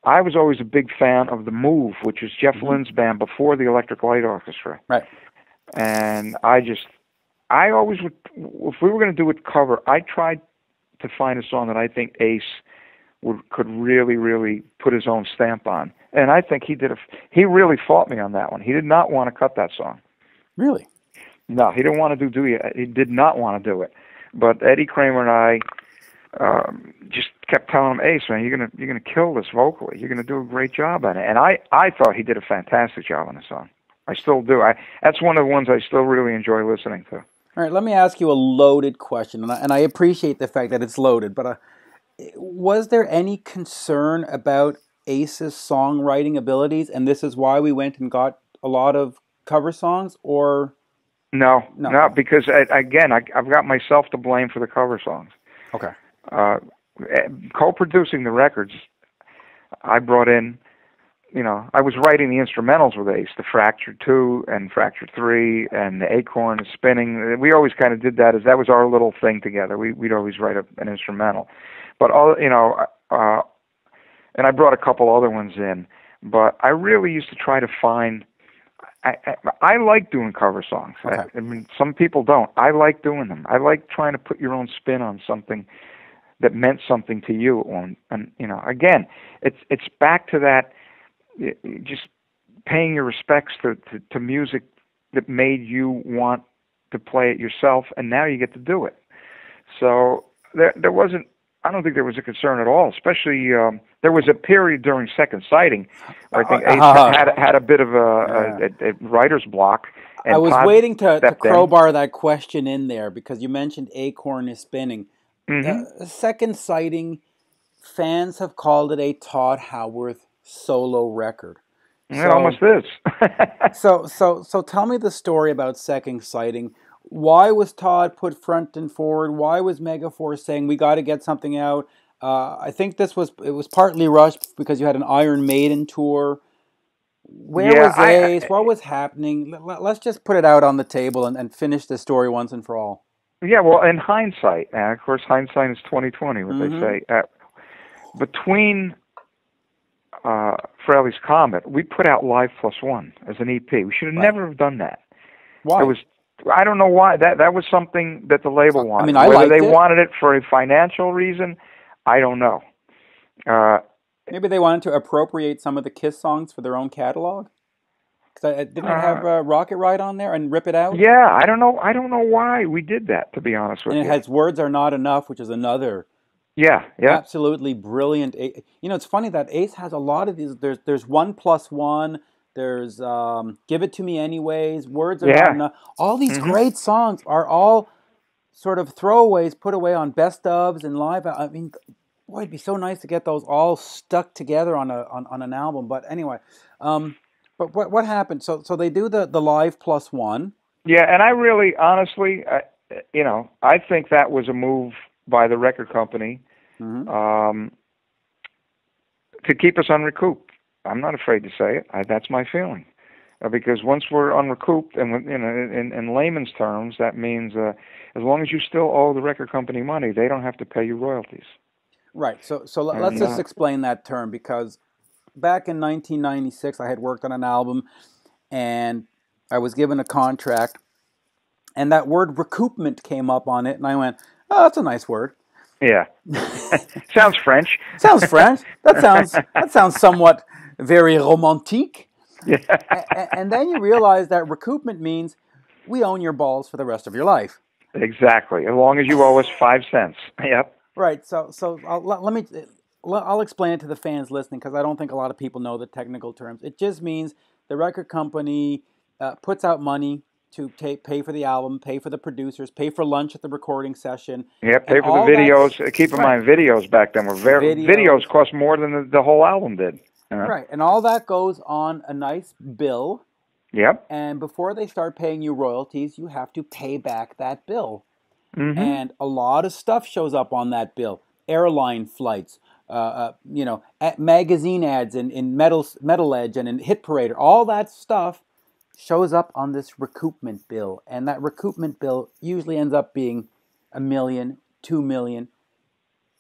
I was always a big fan of The Move, which was Jeff Lynne's band before the Electric Light Orchestra. Right. And I always would, if we were going to do it cover, I tried to find a song that I think Ace could really, really put his own stamp on. And I think he really fought me on that one. He did not want to cut that song. Really? No, he didn't want to do it. He did not want to do it. But Eddie Kramer and I just kept telling him, Ace, man, you're gonna kill this vocally. You're gonna do a great job on it. And I thought he did a fantastic job on the song. I still do. That's one of the ones I still really enjoy listening to. All right, let me ask you a loaded question, and I appreciate the fact that it's loaded, but was there any concern about Ace's songwriting abilities, and this is why we went and got a lot of cover songs, or? No, because, again, I've got myself to blame for the cover songs. Okay. Co-producing the records, I brought in, I was writing the instrumentals with Ace, the Fracture 2 and Fracture 3 and the Acorn and Spinning. We always kind of did that, as that was our little thing together. We'd always write an instrumental. But, and I brought a couple other ones in, but I really used to try to find, I like doing cover songs. Okay. I mean, some people don't. I like doing them. I like trying to put your own spin on something that meant something to you. And again, it's back to that, just paying your respects to music that made you want to play it yourself, and now you get to do it. So there wasn't, I don't think there was a concern at all, especially there was a period during Second Sighting where I think Ace had a bit of a writer's block. And I was Tod waiting to crowbar in. that question in there because you mentioned Acorn is Spinning. Second Sighting, fans have called it a Tod Howarth solo record. It almost is. So tell me the story about Second Sighting. Why was Tod put front and forward? Why was Megaforce saying we got to get something out? I think it was partly rushed because you had an Iron Maiden tour. Where was Ace? What was happening? Let's just put it out on the table and finish this story once and for all. Yeah, well, in hindsight, and of course, hindsight is 20/20. What they say. Between Frehley's Comet, we put out Live +1 as an EP. We should have never have done that. Why? I don't know why. That was something that the label wanted. I mean, Whether they wanted it for a financial reason, I don't know. Maybe they wanted to appropriate some of the Kiss songs for their own catalog. Because didn't it have Rocket Ride on there and Rip It Out? Yeah, I don't know. I don't know why we did that, to be honest with you. And it has Words Are Not Enough, which is another. Yeah. Absolutely brilliant. It's funny that Ace has a lot of these. There's 1+1. There's Give It To Me Anyways, Words Are Not Enough. All these great songs are all sort of throwaways put away on best ofs and live. I mean, boy, it'd be so nice to get those all stuck together on an album. But anyway, but what happened? So they do the Live +1. Yeah, and I really, honestly, I think that was a move by the record company to keep us unrecouped. I'm not afraid to say it. That's my feeling, because once we're unrecouped, and in layman's terms, that means as long as you still owe the record company money, they don't have to pay you royalties. Right. So let's just explain that term, because back in 1996, I had worked on an album, and I was given a contract, and that word recoupment came up on it, and I went, "Oh, that's a nice word." Yeah. Sounds French. Sounds French. That sounds somewhat very romantique. Yeah. And then you realize that recoupment means we own your balls for the rest of your life. Exactly. As long as you owe us 5 cents. Yep. Right. So I'll explain it to the fans listening, because I don't think a lot of people know the technical terms. It just means the record company puts out money to pay for the album, pay for the producers, pay for lunch at the recording session. Yeah, pay for the videos. Keep in mind, videos back then were videos cost more than the whole album did. Right, and all that goes on a nice bill. Yep. And before they start paying you royalties, you have to pay back that bill. And a lot of stuff shows up on that bill: airline flights, magazine ads in Metal Edge and in Hit Parade. All that stuff shows up on this recoupment bill, and that recoupment bill usually ends up being $1 million, $2 million,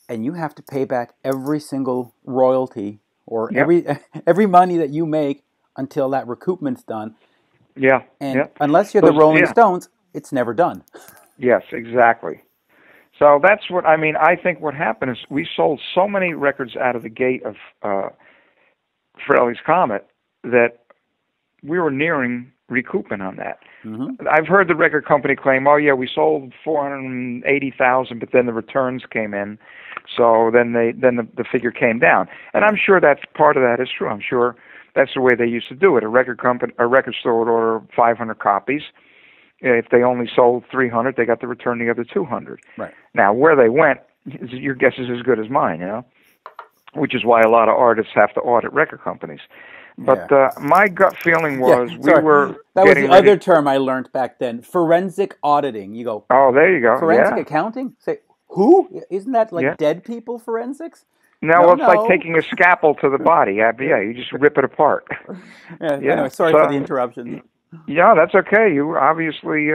and you have to pay back every single royalty or Yep. every money that you make until that recoupement's done. Yeah. And Yeah. unless you're the Rolling Stones, it's never done. Yes, exactly. So that's what I mean. I think what happened is we sold so many records out of the gate of Frehley's Comet that we were nearing recouping on that. Mm-hmm. I've heard the record company claim, "Oh yeah, we sold 480,000, but then the returns came in, so then the figure came down." And I'm sure that's part of that is true. I'm sure that's the way they used to do it. A record store would order 500 copies. If they only sold 300, they got to return the other 200. Right. Now, where they went, your guess is as good as mine, which is why a lot of artists have to audit record companies. But my gut feeling was that was the other term I learned back then, forensic auditing. You go, oh, there you go. Forensic accounting? Say, who? Isn't that like dead people forensics? No, it's like taking a scalpel to the body. Yeah, you just rip it apart. Anyway, sorry for the interruption. Yeah, that's okay. You obviously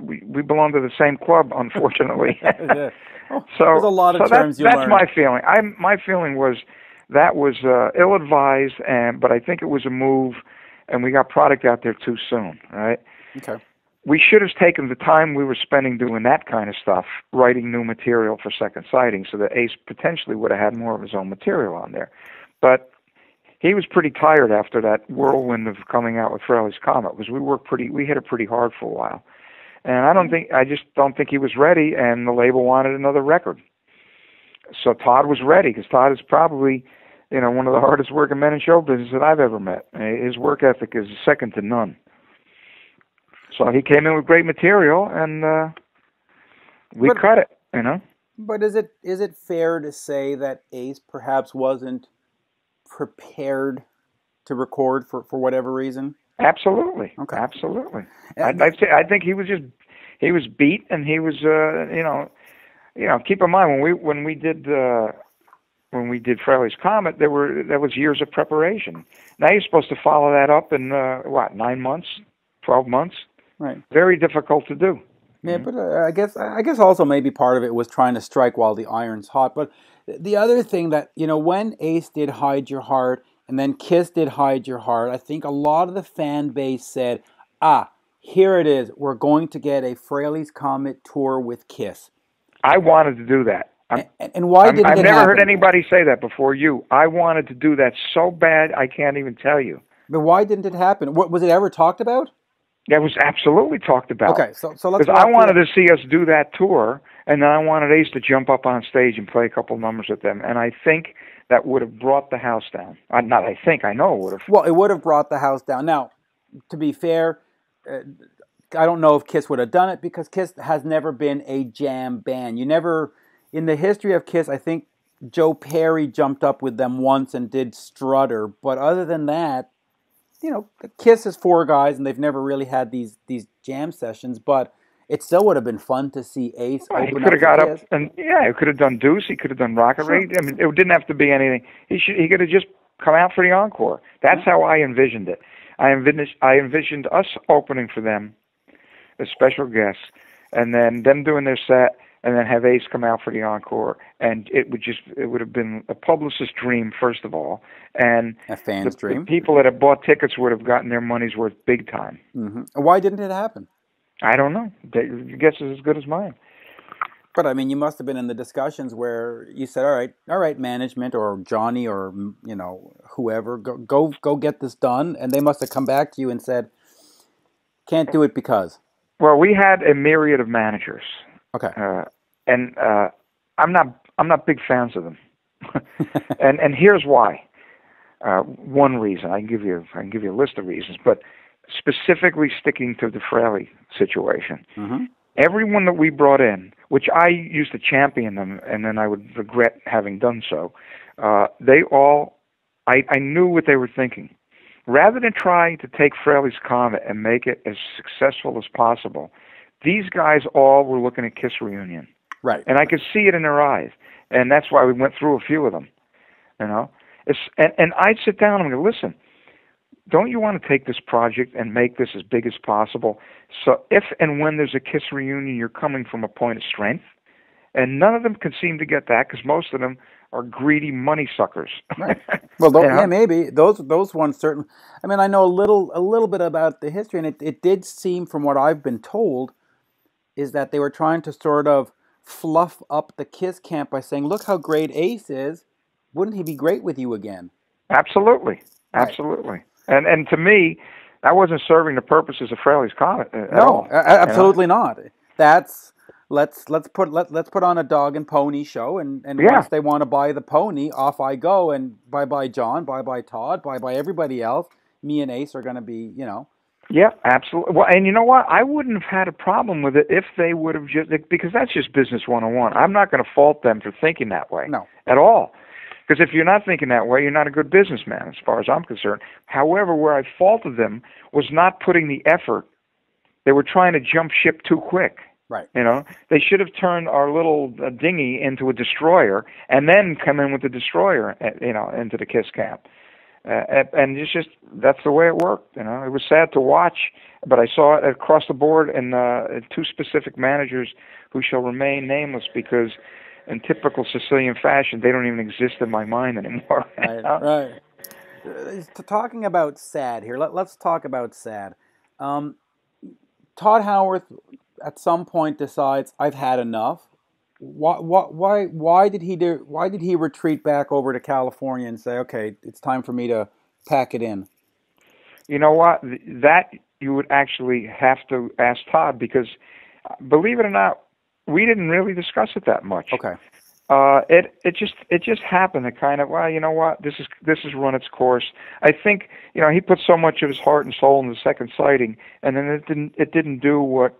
we belong to the same club, unfortunately. Well, there's a lot of terms you learn. That's my feeling. My feeling was that was ill-advised, but I think it was a move, and we got product out there too soon. Right? Okay. We should have taken the time we were spending doing that kind of stuff, writing new material for Second Sighting, so that Ace potentially would have had more of his own material on there. But he was pretty tired after that whirlwind of coming out with Frehley's Comet, because we hit it pretty hard for a while. And I just don't think he was ready, and the label wanted another record. So Tod was ready, because Tod is probably, one of the hardest working men in show business that I've ever met. His work ethic is second to none. So he came in with great material, and we cut it, But is it fair to say that Ace perhaps wasn't prepared to record for whatever reason? Absolutely. Okay. Absolutely. I think he was beat, and he was keep in mind when we did Frehley's Comet, that was years of preparation. Now you're supposed to follow that up in 9 months, 12 months. Right. Very difficult to do. Yeah, but I guess also maybe part of it was trying to strike while the iron's hot. But the other thing that, when Ace did Hide Your Heart and then Kiss did Hide Your Heart, I think a lot of the fan base said, here it is. We're going to get a Frehley's Comet tour with Kiss. I wanted to do that. And why didn't it happen? I've never heard anybody say that before you. I wanted to do that so bad I can't even tell you. But why didn't it happen? Was it ever talked about? That was absolutely talked about. Okay, so let's. Because I wanted to see us do that tour, and then I wanted Ace to jump up on stage and play a couple numbers with them, and I think that would have brought the house down. I know it would have. Well, it would have brought the house down. Now, to be fair, I don't know if Kiss would have done it, because Kiss has never been a jam band. You never, in the history of Kiss, I think Joe Perry jumped up with them once and did Strutter, but other than that, Kiss is 4 guys, and they've never really had these jam sessions. But it still would have been fun to see Ace. He could have got up, and he could have done Deuce. He could have done Rocket Rage. I mean, it didn't have to be anything. He could have just come out for the encore. That's how I envisioned it. I envisioned us opening for them as special guests, and then them doing their set, and then have Ace come out for the encore, and it would have been a publicist's dream, first of all, and a fan's dream. The people that had bought tickets would have gotten their money's worth big time. Mm-hmm. Why didn't it happen? I don't know. Your guess is as good as mine. But I mean, you must have been in the discussions where you said, "All right, management or Johnny or whoever, go get this done," and they must have come back to you and said, "Can't do it because." Well, we had a myriad of managers. Okay. And I'm not big fans of them, and here's why. One reason I can give you a list of reasons, but specifically sticking to the Frehley situation. Mm-hmm. Everyone that we brought in, which I used to champion them, and then I would regret having done so. They all, I knew what they were thinking. Rather than trying to take Frehley's Comet and make it as successful as possible, these guys all were looking at Kiss Reunion. Right. And I could see it in their eyes. And that's why we went through a few of them. And I'd sit down and go, listen, don't you want to take this project and make this as big as possible? So if and when there's a Kiss Reunion, you're coming from a point of strength. And none of them could seem to get that, because most of them are greedy money suckers. Right. Well, You know? yeah, maybe those ones certainly. I mean, I know a little bit about the history, and it did seem, from what I've been told, is that they were trying to sort of fluff up the Kiss camp by saying, "Look how great Ace is. Wouldn't he be great with you again?" Absolutely, Right. absolutely. And to me, that wasn't serving the purposes of Frehley's Comet at all. Absolutely not. That's let's put on a dog and pony show, and Yeah. once they want to buy the pony, off I go, and bye John, bye Tod, bye everybody else. Me and Ace are going to be, Yeah, absolutely. Well, and you know what? I wouldn't have had a problem with it if they would have because that's just business 101. I'm not going to fault them for thinking that way. No. At all. Because if you're not thinking that way, you're not a good businessman, as far as I'm concerned. However, where I faulted them was not putting the effort. They were trying to jump ship too quick. Right. They should have turned our little dinghy into a destroyer and then come in with the destroyer, into the Kiss camp. And it's just, that's the way it worked. It was sad to watch, but I saw it across the board in two specific managers who shall remain nameless because, in typical Sicilian fashion, they don't even exist in my mind anymore. Right. Talking about sad here, let's talk about sad. Tod Howarth at some point decides, I've had enough. Why did he retreat back over to California and say, okay, it's time for me to pack it in? You know what? That you would actually have to ask Tod, because believe it or not, we didn't really discuss it that much. Okay. It just happened to kind of, well, you know what, this has run its course. I think he put so much of his heart and soul in the second sighting, and then it didn't do what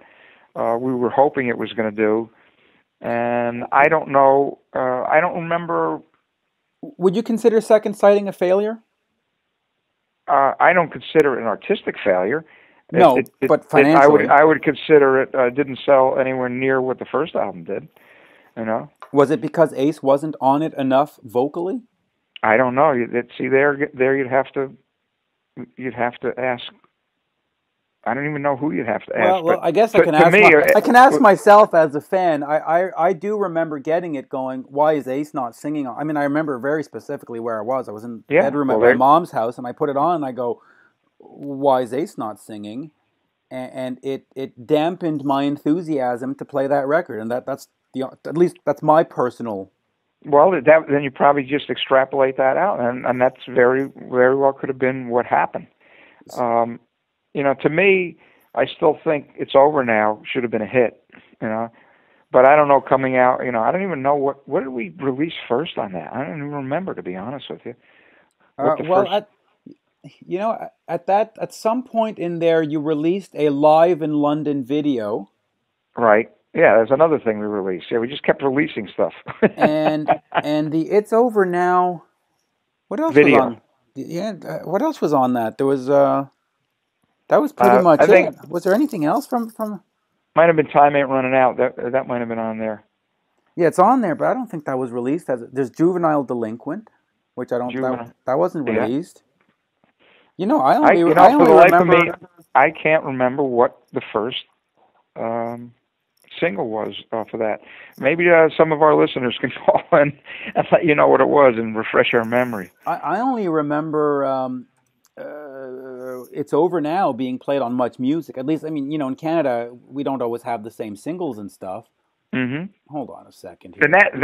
we were hoping it was going to do. And I don't know. I don't remember. Would you consider second sighting a failure? I don't consider it an artistic failure. No, but financially, I would consider it didn't sell anywhere near what the first album did. Was it because Ace wasn't on it enough vocally? I don't know. See, there you'd have to ask. I don't even know who you'd have to ask. Well, I guess I can ask myself as a fan. I do remember getting it going, why is Ace not singing? I mean, I remember very specifically where I was. I was in the bedroom at my mom's house, and I put it on, and I go, why is Ace not singing? And it dampened my enthusiasm to play that record, and that's at least that's my personal. Well, then you probably just extrapolate that out, and that's very, very well could have been what happened. To me, I still think It's Over Now should have been a hit, But I don't know, coming out, I don't even know what did we release first on that? I don't even remember, to be honest with you. At some point in there, you released a Live in London video. Right. Yeah, there's another thing we released. Yeah, we just kept releasing stuff. and the It's Over Now, what else video. was on? Yeah, what else was on that? There was that was pretty much it. Was there anything else from? Might have been Time Ain't Running Out. That might have been on there. Yeah, it's on there, but I don't think that was released. There's Juvenile Delinquent, which I don't. That wasn't released. Yeah. I only for the life of me, I can't remember what the first single was off of that. Maybe some of our listeners can call in and let you know what it was and refresh our memory. I only remember It's Over Now being played on Much Music. At least, I mean, in Canada, we don't always have the same singles and stuff. Mm-hmm. Hold on a second here. And that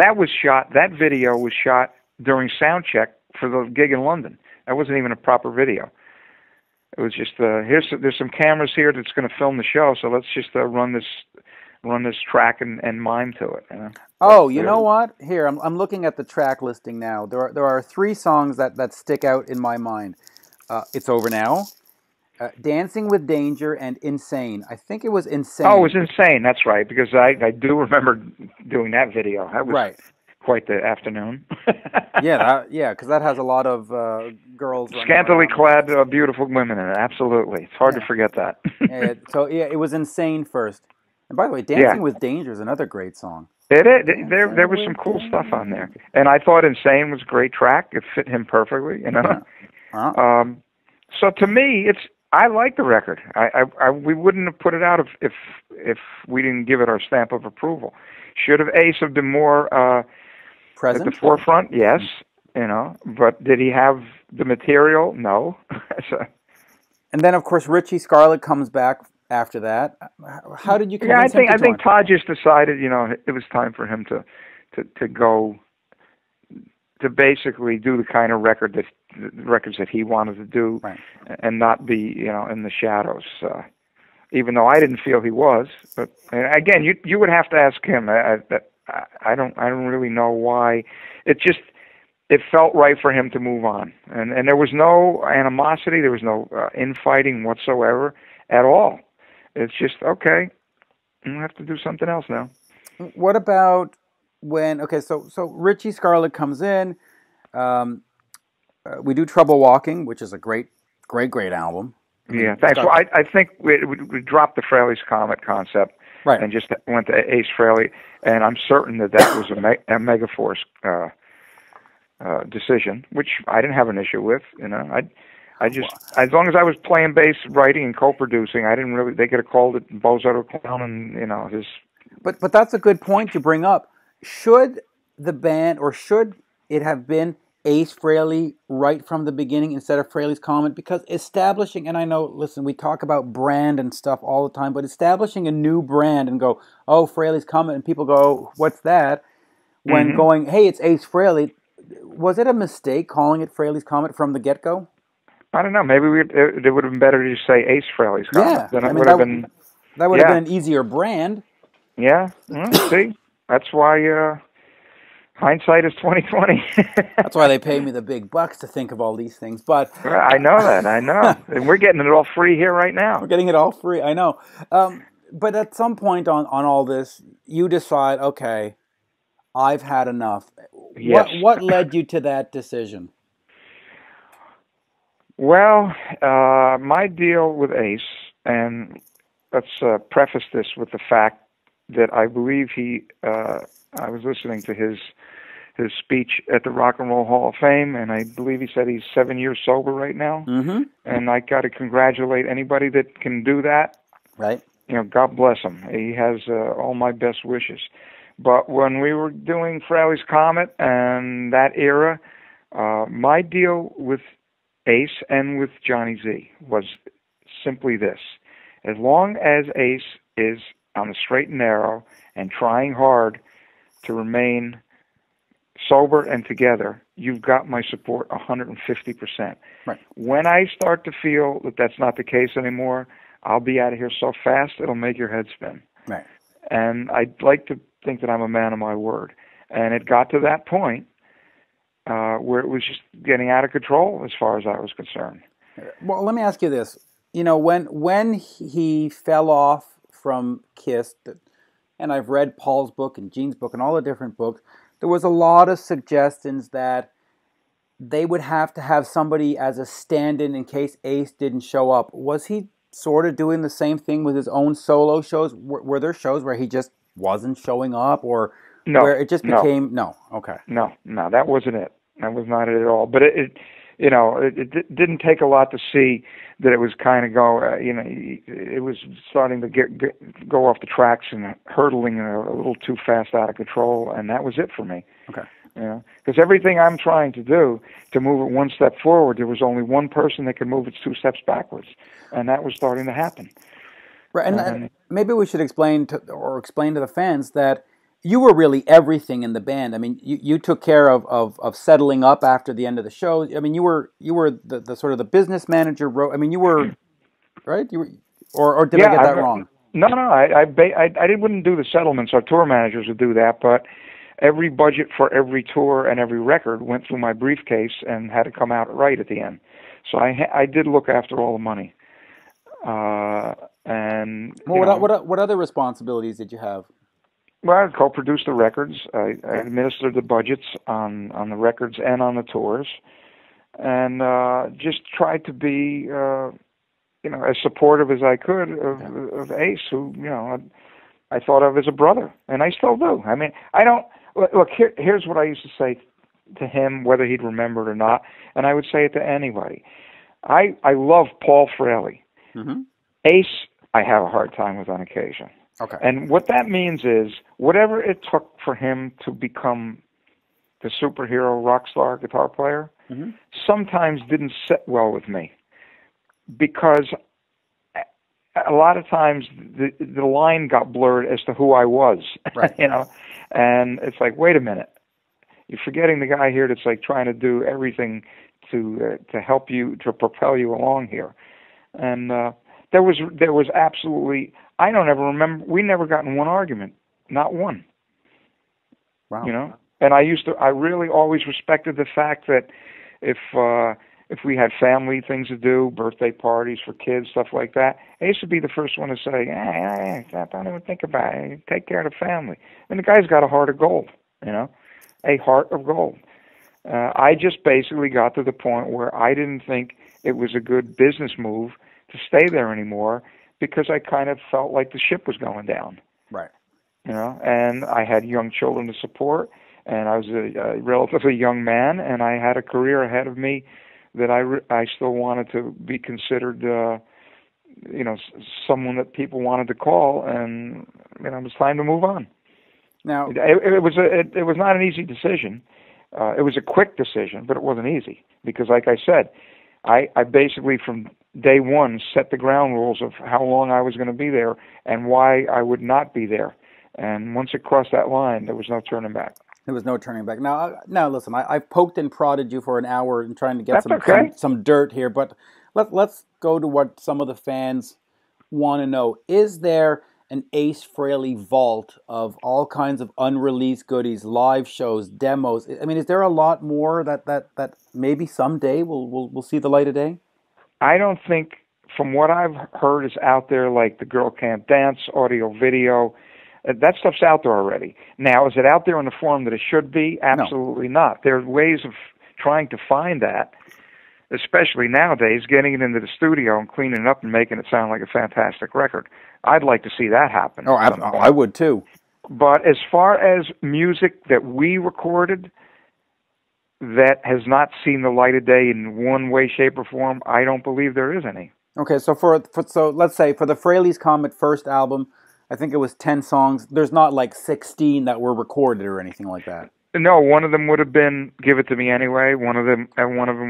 video was shot during sound check for the gig in London. That wasn't even a proper video. It was just there's some cameras here that's going to film the show, so let's just run this track and mime to it. Oh, you know what? Here, I'm looking at the track listing now. There are 3 songs that stick out in my mind. It's Over Now, Dancing with Danger, and Insane. I think it was Insane. Oh, it was Insane. That's right, because I do remember doing that video. That was right. Quite the afternoon. yeah, because that has a lot of girls. Scantily clad, beautiful women in it. Absolutely, it's hard to forget that. It was Insane first. And by the way, Dancing with Danger is another great song. It is. There was some cool stuff on there, and I thought Insane was a great track. It fit him perfectly, So to me, I like the record. We wouldn't have put it out if we didn't give it our stamp of approval. Should have Ace have been more present at the forefront. Yes, but did he have the material? No. So, and then, of course, Richie Scarlett comes back after that. How did you convince him to join? I think Tod just decided, it was time for him to go, to basically do the kind of records that he wanted to do, right, and not be, in the shadows. Even though I didn't feel he was, but again, you would have to ask him. I don't really know why. It felt right for him to move on, and there was no animosity, there was no infighting whatsoever at all. It's just, okay, I'm gonna have to do something else now. What about when? Okay, so Richie Scarlett comes in. We do Trouble Walking, which is a great album. Yeah, thanks. Well, I think we dropped the Frehley's Comet concept, right, and just went to Ace Frehley, and I'm certain that was a Megaforce decision, which I didn't have an issue with. I just, as long as I was playing bass, writing, and co-producing, I didn't really. They could have called it Bozo Clown, and his. But that's a good point you bring up. Should the band, or should it have been Ace Frehley right from the beginning instead of Frehley's Comet? Because establishing, and I know, listen, we talk about brand and stuff all the time, but establishing a new brand and go, oh, Frehley's Comet, and people go, what's that? When going, hey, it's Ace Frehley, was it a mistake calling it Frehley's Comet from the get-go? I don't know. Maybe it would have been better to just say Ace Frehley's Comet. Yeah, Then it would have been. That would have been an easier brand. Yeah. See, that's why. Hindsight is 20/20. That's why they pay me the big bucks to think of all these things. But I know that. I know, and we're getting it all free here right now. We're getting it all free. I know. But at some point on all this, you decide, okay, I've had enough. Yes. What led you to that decision? Well, my deal with Ace, and let's preface this with the fact that I believe I was listening to his speech at the Rock and Roll Hall of Fame, and I believe he said he's 7 years sober right now. Mm-hmm. And I got to congratulate anybody that can do that. Right. God bless him. He has all my best wishes. But when we were doing Frehley's Comet and that era, my deal with Ace and with Johnny Z was simply this: as long as Ace is on the straight and narrow and trying hard to remain sober and together, you've got my support 150%. Right. When I start to feel that that's not the case anymore, I'll be out of here so fast it'll make your head spin. Right. And I'd like to think that I'm a man of my word. And it got to that point where it was just getting out of control as far as I was concerned. Well, let me ask you this. When he fell off from Kiss, and I've read Paul's book and Gene's book and all the different books, there was a lot of suggestions that they would have to have somebody as a stand-in in case Ace didn't show up. Was he sort of doing the same thing with his own solo shows? Were there shows where he just wasn't showing up, or where it just became... No, okay. No, that wasn't it. That was not it at all. But it didn't take a lot to see that it was kind of it was starting to go off the tracks and hurtling a little too fast out of control, and that was it for me. Okay. Because everything I'm trying to do to move it one step forward, there was only one person that could move it 2 steps backwards, and that was starting to happen. Right, and maybe we should explain to the fans that you were really everything in the band. I mean, you took care of settling up after the end of the show. I mean, you were the sort of the business manager. I mean, you were right. You were, or did I get that wrong? No. I wouldn't do the settlements. Our tour managers would do that, but every budget for every tour and every record went through my briefcase and had to come out right at the end. So I did look after all the money. And what other responsibilities did you have? Well, I co-produced the records. I administered the budgets on the records and on the tours, and just tried to be, as supportive as I could of Ace, who I thought of as a brother, and I still do. I mean, I don't look. Here's what I used to say to him, whether he'd remember it or not, and I would say it to anybody. I love Paul Frehley. Mm-hmm. Ace, I have a hard time with on occasion. Okay. And what that means is whatever it took for him to become the superhero rock star guitar player, sometimes didn't sit well with me, because a lot of times the line got blurred as to who I was, right. you know, and it's like, wait a minute, you're forgetting the guy here that's like trying to do everything to help you, to propel you along here. And there was absolutely, I don't ever remember, we never got in one argument, not one. Wow. You know, and I really always respected the fact that if we had family things to do, birthday parties for kids, stuff like that, I used to be the first one to say, don't even think about it. Take care of the family. And the guy's got a heart of gold, you know, a heart of gold. I just basically got to the point where I didn't think it was a good business move to stay there anymore, because I kind of felt like the ship was going down. Right. You know, and I had young children to support, and I was a relatively young man, and I had a career ahead of me that I still wanted to be considered, you know, someone that people wanted to call, and you know, it was time to move on. Now, it was not an easy decision. It was a quick decision, but it wasn't easy, because, like I said, I basically from day one set the ground rules of how long I was going to be there and why I would not be there. And once it crossed that line, there was no turning back. There was no turning back. Now listen, I've poked and prodded you for an hour and trying to get some dirt here, but let's go to what some of the fans want to know. Is there an Ace Frehley vault of all kinds of unreleased goodies, live shows, demos? I mean, is there a lot more that maybe someday will see the light of day? I don't think, from what I've heard, is out there, like the Girl Can't Dance, audio, video. That stuff's out there already. Now, is it out there in the form that it should be? Absolutely not. There are ways of trying to find that, especially nowadays, getting it into the studio and cleaning it up and making it sound like a fantastic record. I'd like to see that happen. Oh, I would too. But as far as music that we recorded that has not seen the light of day in one way, shape, or form, I don't believe there is any. Okay, so so let's say for the Frehley's Comet first album, I think it was 10 songs. There's not like 16 that were recorded or anything like that. No, one of them would have been "Give It to Me Anyway." One of them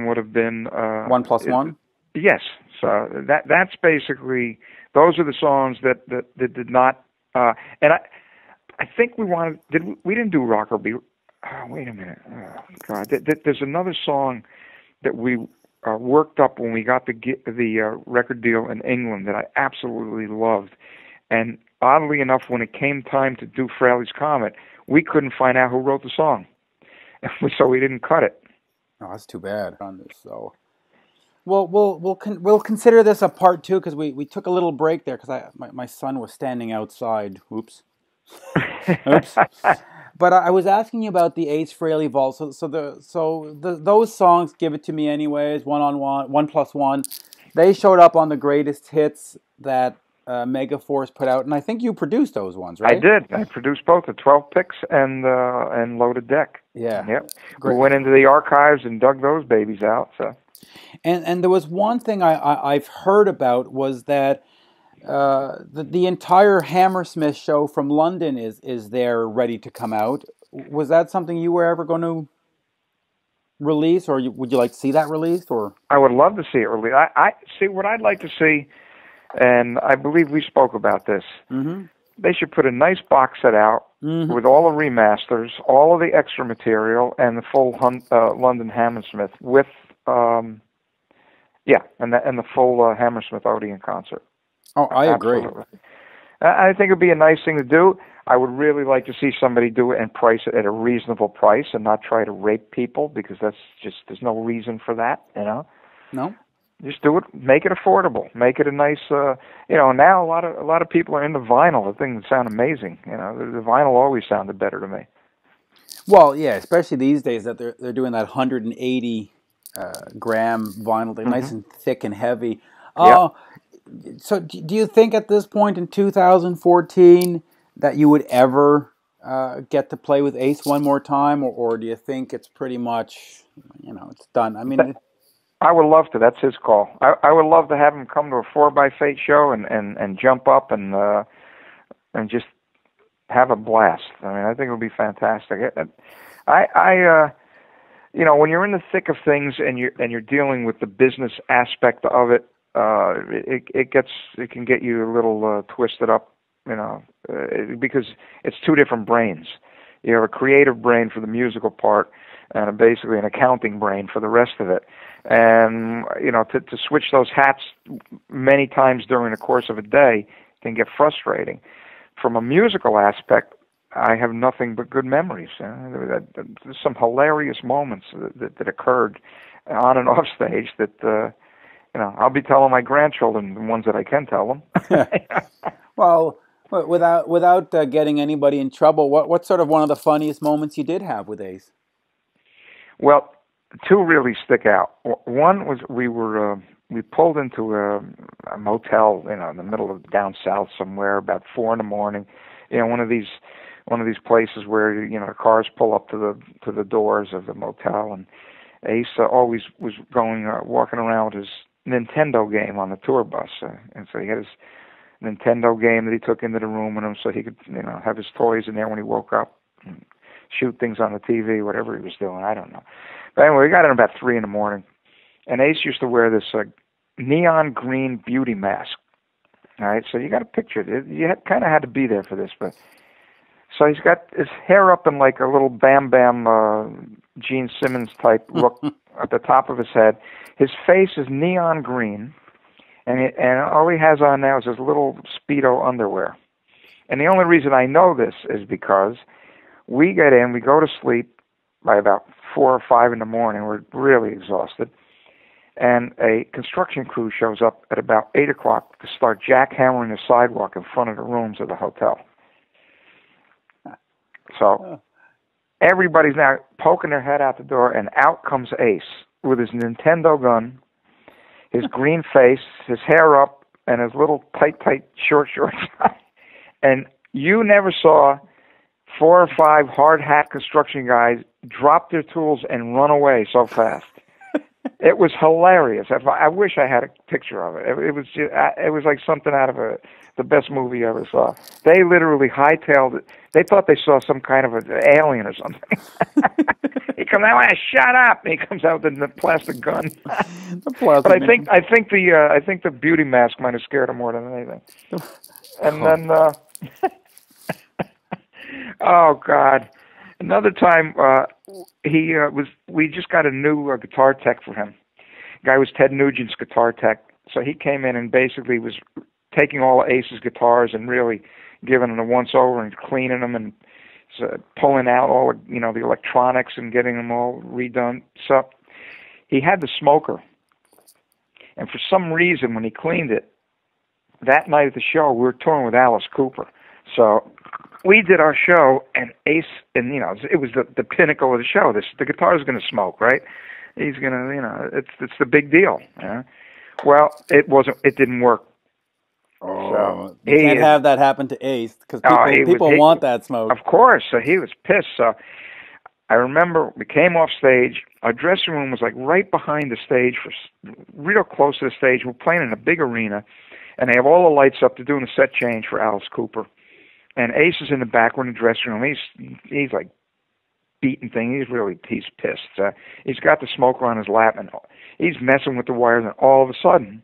would have been 1+1. Yes, so that's basically, those are the songs that did not. And I think we didn't do Rock or Be. Oh, wait a minute. Oh, God, there's another song that we worked up when we got the record deal in England that I absolutely loved. And oddly enough, when it came time to do Frehley's Comet, we couldn't find out who wrote the song, so we didn't cut it. Oh, that's too bad on this. So, we'll consider this a part 2, because we took a little break there because my son was standing outside. Oops. Oops. But I was asking you about the Ace Frehley vault. Those songs, "Give It to Me Anyways," "One-on-One," "1+1," they showed up on the greatest hits that Megaforce put out, and I think you produced those ones, right? I did. I produced both the 12 picks and Loaded Deck. Yeah. Yep. Great. We went into the archives and dug those babies out. So. And there was one thing I've heard about, was that the entire Hammersmith show from London is there ready to come out. Was that something you were ever going to release, or would you like to see that released? Or I would love to see it released. I see what I'd like to see. And I believe we spoke about this. Mm-hmm. They should put a nice box set out with all the remasters, all of the extra material, and the full London Hammersmith with, and the full Hammersmith Odeon concert. Oh, I agree. I think it'd be a nice thing to do. I would really like to see somebody do it and price it at a reasonable price and not try to rape people, because there's no reason for that, you know? No. Just do it. Make it affordable. Make it a nice. Now a lot of people are into vinyl. The things sound amazing. You know, the vinyl always sounded better to me. Well, yeah, especially these days that they're doing that 180 gram vinyl, they're nice and thick and heavy. Yep. So, do you think at this point in 2014 that you would ever get to play with Ace one more time, or do you think it's pretty much, it's done? I mean. I would love to. That's his call. I would love to have him come to a 4x8 show and jump up and just have a blast. I mean, I think it would be fantastic. You know, when you're in the thick of things and you're dealing with the business aspect of it, it can get you a little twisted up, you know, because it's two different brains. You have a creative brain for the musical part, and basically an accounting brain for the rest of it. And you know, to switch those hats many times during the course of a day can get frustrating. From a musical aspect, I have nothing but good memories. There's some hilarious moments that occurred on and off stage that you know, I'll be telling my grandchildren, the ones that I can tell them. Well, without getting anybody in trouble, what's sort of one of the funniest moments you did have with Ace? Well, two really stick out. One was we pulled into a motel, you know, in the middle of down south somewhere, about 4 a.m. You know, one of these places where, you know, cars pull up to the doors of the motel, and Ace always was walking around with his Nintendo game on the tour bus, and so he had his Nintendo game that he took into the room with him, so he could, you know, have his toys in there when he woke up, and shoot things on the TV, whatever he was doing, I don't know. But anyway, we got in about 3 a.m, and Ace used to wear this neon green beauty mask. All right, so you got to picture it. You kind of had to be there for this, but so he's got his hair up in like a little Bam Bam Gene Simmons type look at the top of his head. His face is neon green, and all he has on now is his little Speedo underwear. And the only reason I know this is because we get in, we go to sleep by about 4 or 5 in the morning. We're really exhausted. And a construction crew shows up at about 8 o'clock to start jackhammering the sidewalk in front of the rooms of the hotel. So everybody's now poking their head out the door, and out comes Ace with his Nintendo gun, his green face, his hair up, and his little tight short shorts. And you never saw 4 or 5 hard hat construction guys drop their tools and run away so fast. It was hilarious. I wish I had a picture of it. It was like something out of the best movie I ever saw. They literally hightailed it. They thought they saw some kind of an alien or something. He comes out, shut up! And he comes out with the plastic gun. But I think the beauty mask might have scared him more than anything. And then, oh God. Another time, we just got a new guitar tech for him. The guy was Ted Nugent's guitar tech. So he came in and basically was taking all of Ace's guitars and really giving them a once-over and cleaning them and pulling out all, you know, the electronics and getting them all redone. So he had the smoker. And for some reason, when he cleaned it, that night at the show, we were touring with Alice Cooper. So we did our show, and Ace, and you know, it was the pinnacle of the show. The guitar's going to smoke, right? He's going to, you know, it's the big deal. Well, it wasn't. It didn't work. Oh, so you can't have that happen to Ace because people want that smoke. Of course. So he was pissed. So I remember we came off stage. Our dressing room was like right behind the stage, real close to the stage. We're playing in a big arena, and they have all the lights up. They're doing a set change for Alice Cooper. And Ace is in the back. We're in the dressing room. He's like beating things. He's pissed. He's got the smoker on his lap, and he's messing with the wires, and all of a sudden,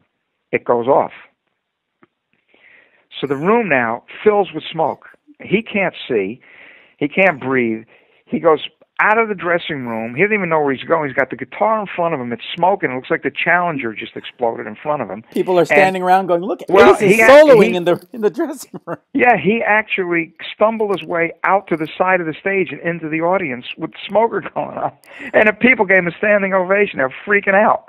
it goes off. So the room now fills with smoke. He can't see. He can't breathe. He goes out of the dressing room. He doesn't even know where he's going. He's got the guitar in front of him. It's smoking. It looks like the Challenger just exploded in front of him. People are standing around going, look, Ace is soloing in the dressing room. Yeah, he actually stumbled his way out to the side of the stage and into the audience with smoker going on. And the people gave him a standing ovation. They're freaking out.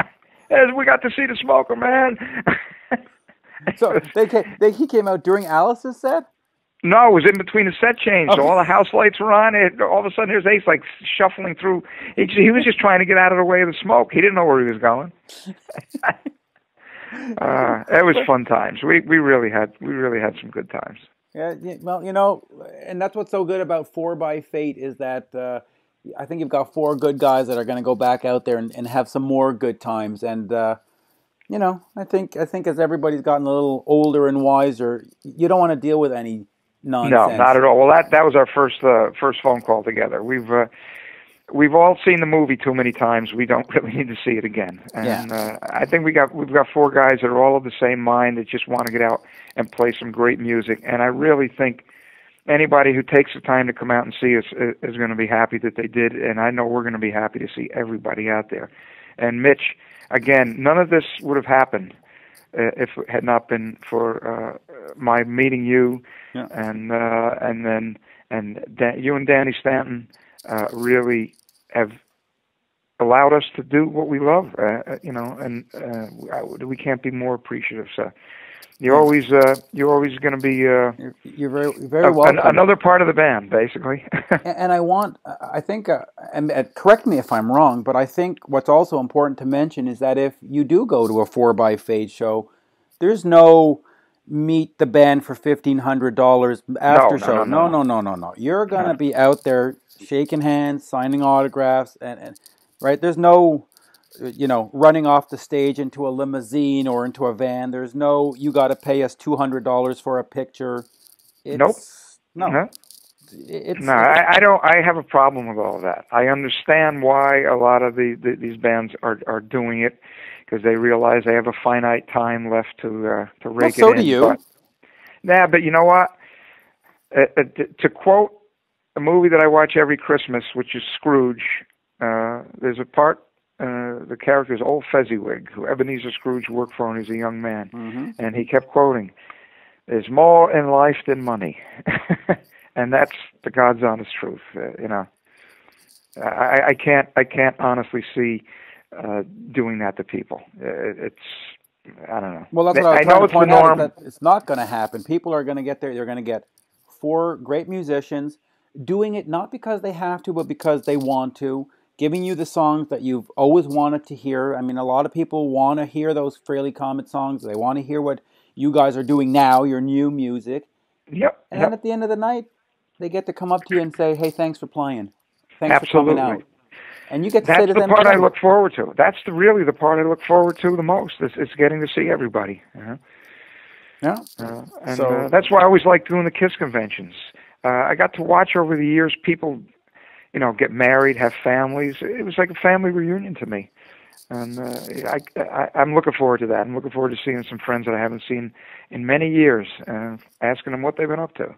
We got to see the smoker, man. So he came out during Alice's set? No, it was in between the set change. So all the house lights were on. All of a sudden, here's Ace like shuffling through. He was just trying to get out of the way of the smoke. He didn't know where he was going. It was fun times. We really had some good times. Yeah, well, you know, and that's what's so good about 4x8 is that I think you've got 4 good guys that are going to go back out there and have some more good times. And you know, I think as everybody's gotten a little older and wiser, you don't want to deal with any nonsense. No, not at all. Well, that was our first phone call together. We've we've all seen the movie too many times. We don't really need to see it again. And I think we've got 4 guys that are all of the same mind that just want to get out and play some great music. And I really think anybody who takes the time to come out and see us is going to be happy that they did. And I know we're going to be happy to see everybody out there. And Mitch, again, none of this would have happened if it had not been for my meeting you, and you and Danny Stanton really have allowed us to do what we love, and we can't be more appreciative. So you're always going to be you're very welcome. Another part of the band, basically. And I think, and correct me if I'm wrong, but I think what's also important to mention is that if you do go to a 4x show, there's no meet the band for $1,500 after show. No. You're gonna be out there shaking hands, signing autographs, and right. There's no, running off the stage into a limousine or into a van. There's no, you got to pay us $200 for a picture. Nope. No. I don't. I have a problem with all of that. I understand why a lot of these bands are doing it, because they realize they have a finite time left to rake it in. So do you. But you know what? To quote a movie that I watch every Christmas, which is Scrooge, there's a part, the character is Old Fezziwig, who Ebenezer Scrooge worked for when he was a young man, and he kept quoting, "There's more in life than money," and that's the God's honest truth. I can't honestly see doing that to people. I don't know. Well, that's what I was trying to point out, is that it's not going to happen. People are going to get there. They're going to get 4 great musicians doing it not because they have to, but because they want to, giving you the songs that you've always wanted to hear. I mean, a lot of people want to hear those Frehley Comet songs. They want to hear what you guys are doing now, your new music. Yep. And then at the end of the night, they get to come up to you and say, "Hey, thanks for playing. Thanks Absolutely. for coming out." And you get to say to them, that's the part I look forward to. That's really the part I look forward to the most. Is getting to see everybody. Yeah. And that's why I always like doing the KISS conventions. I got to watch over the years people, get married, have families. It was like a family reunion to me. And I'm looking forward to that. I'm looking forward to seeing some friends that I haven't seen in many years, asking them what they've been up to.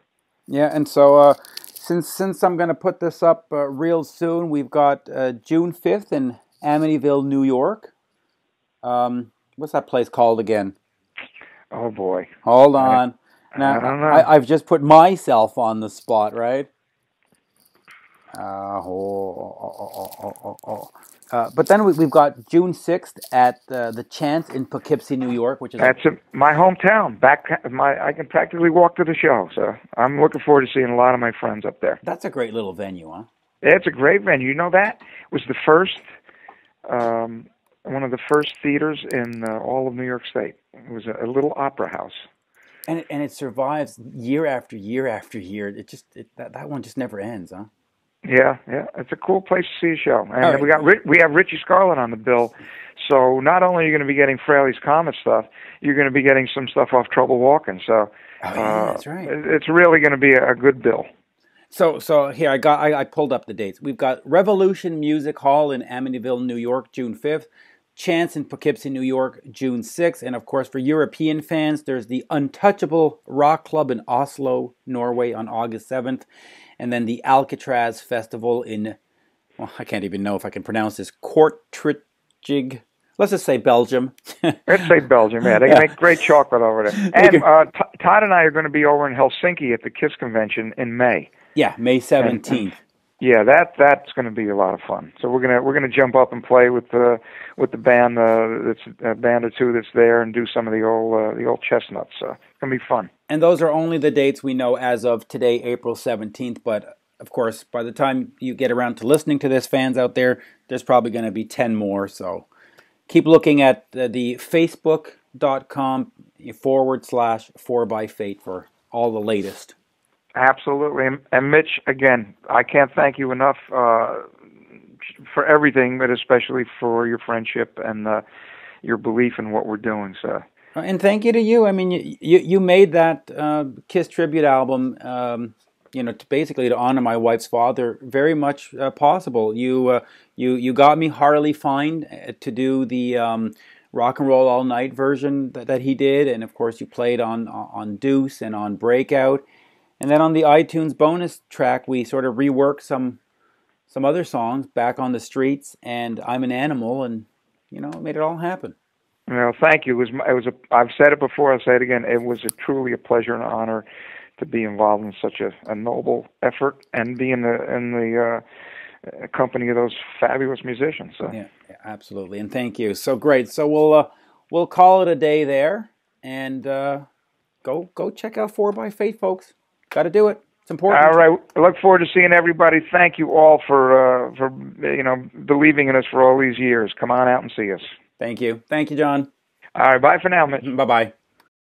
Yeah, and so since I'm going to put this up real soon, we've got June 5th in Amityville, New York. What's that place called again? Oh, boy. Hold on. Now, I don't know. I've just put myself on the spot, right? But then we've got June 6th at the Chance in Poughkeepsie, New York, which is my hometown. I can practically walk to the show, so I'm looking forward to seeing a lot of my friends up there. That's a great little venue, huh? It's a great venue. You know that? It was the first, one of the first theaters in all of New York State. It was a little opera house. And it survives year after year after year. That one just never ends, huh? Yeah, it's a cool place to see a show. And we have Richie Scarlett on the bill, so not only are you going to be getting Frehley's Comet stuff, you're going to be getting some stuff off Trouble Walking. So that's right. It's really going to be a good bill. So here I pulled up the dates. We've got Revolution Music Hall in Amityville, New York, June 5th. Chance in Poughkeepsie, New York, June 6th. And of course, for European fans, there's the Untouchable Rock Club in Oslo, Norway on August 7th. And then the Alcatraz Festival in, I can't even know if I can pronounce this, Kortrijk. Let's just say Belgium. Let's say Belgium, yeah. They make great chocolate over there. And Tod and I are going to be over in Helsinki at the KISS convention in May. Yeah, May 17th. Yeah, that's going to be a lot of fun. So we're gonna jump up and play with the band that's a band or two that's there, and do some of the old chestnuts. So it's gonna be fun. And those are only the dates we know as of today, April 17th. But of course, by the time you get around to listening to this, fans out there, there's probably going to be 10 more. So keep looking at the facebook.com/4by-fate for all the latest. Absolutely. And Mitch, again, I can't thank you enough for everything, but especially for your friendship and your belief in what we're doing. So. And thank you to you. I mean, you made that KISS tribute album basically to honor my wife's father, very much possible. You got me Harley Fine to do the Rock and Roll All Night version that he did, and of course you played on Deuce and on Breakout, and then on the iTunes bonus track we sort of reworked some other songs, Back on the Streets and I'm an Animal, and made it all happen. Well, thank you. I've said it before, I'll say it again. It was truly a pleasure and honor to be involved in such a noble effort and be in the company of those fabulous musicians. So. Yeah, absolutely, and thank you. So great. So we'll call it a day there, and go check out 4x8, folks. Got to do it. It's important. All right. I look forward to seeing everybody. Thank you all for believing in us for all these years. Come on out and see us. Thank you. Thank you, John. All right. Bye for now, Mitch. Bye-bye.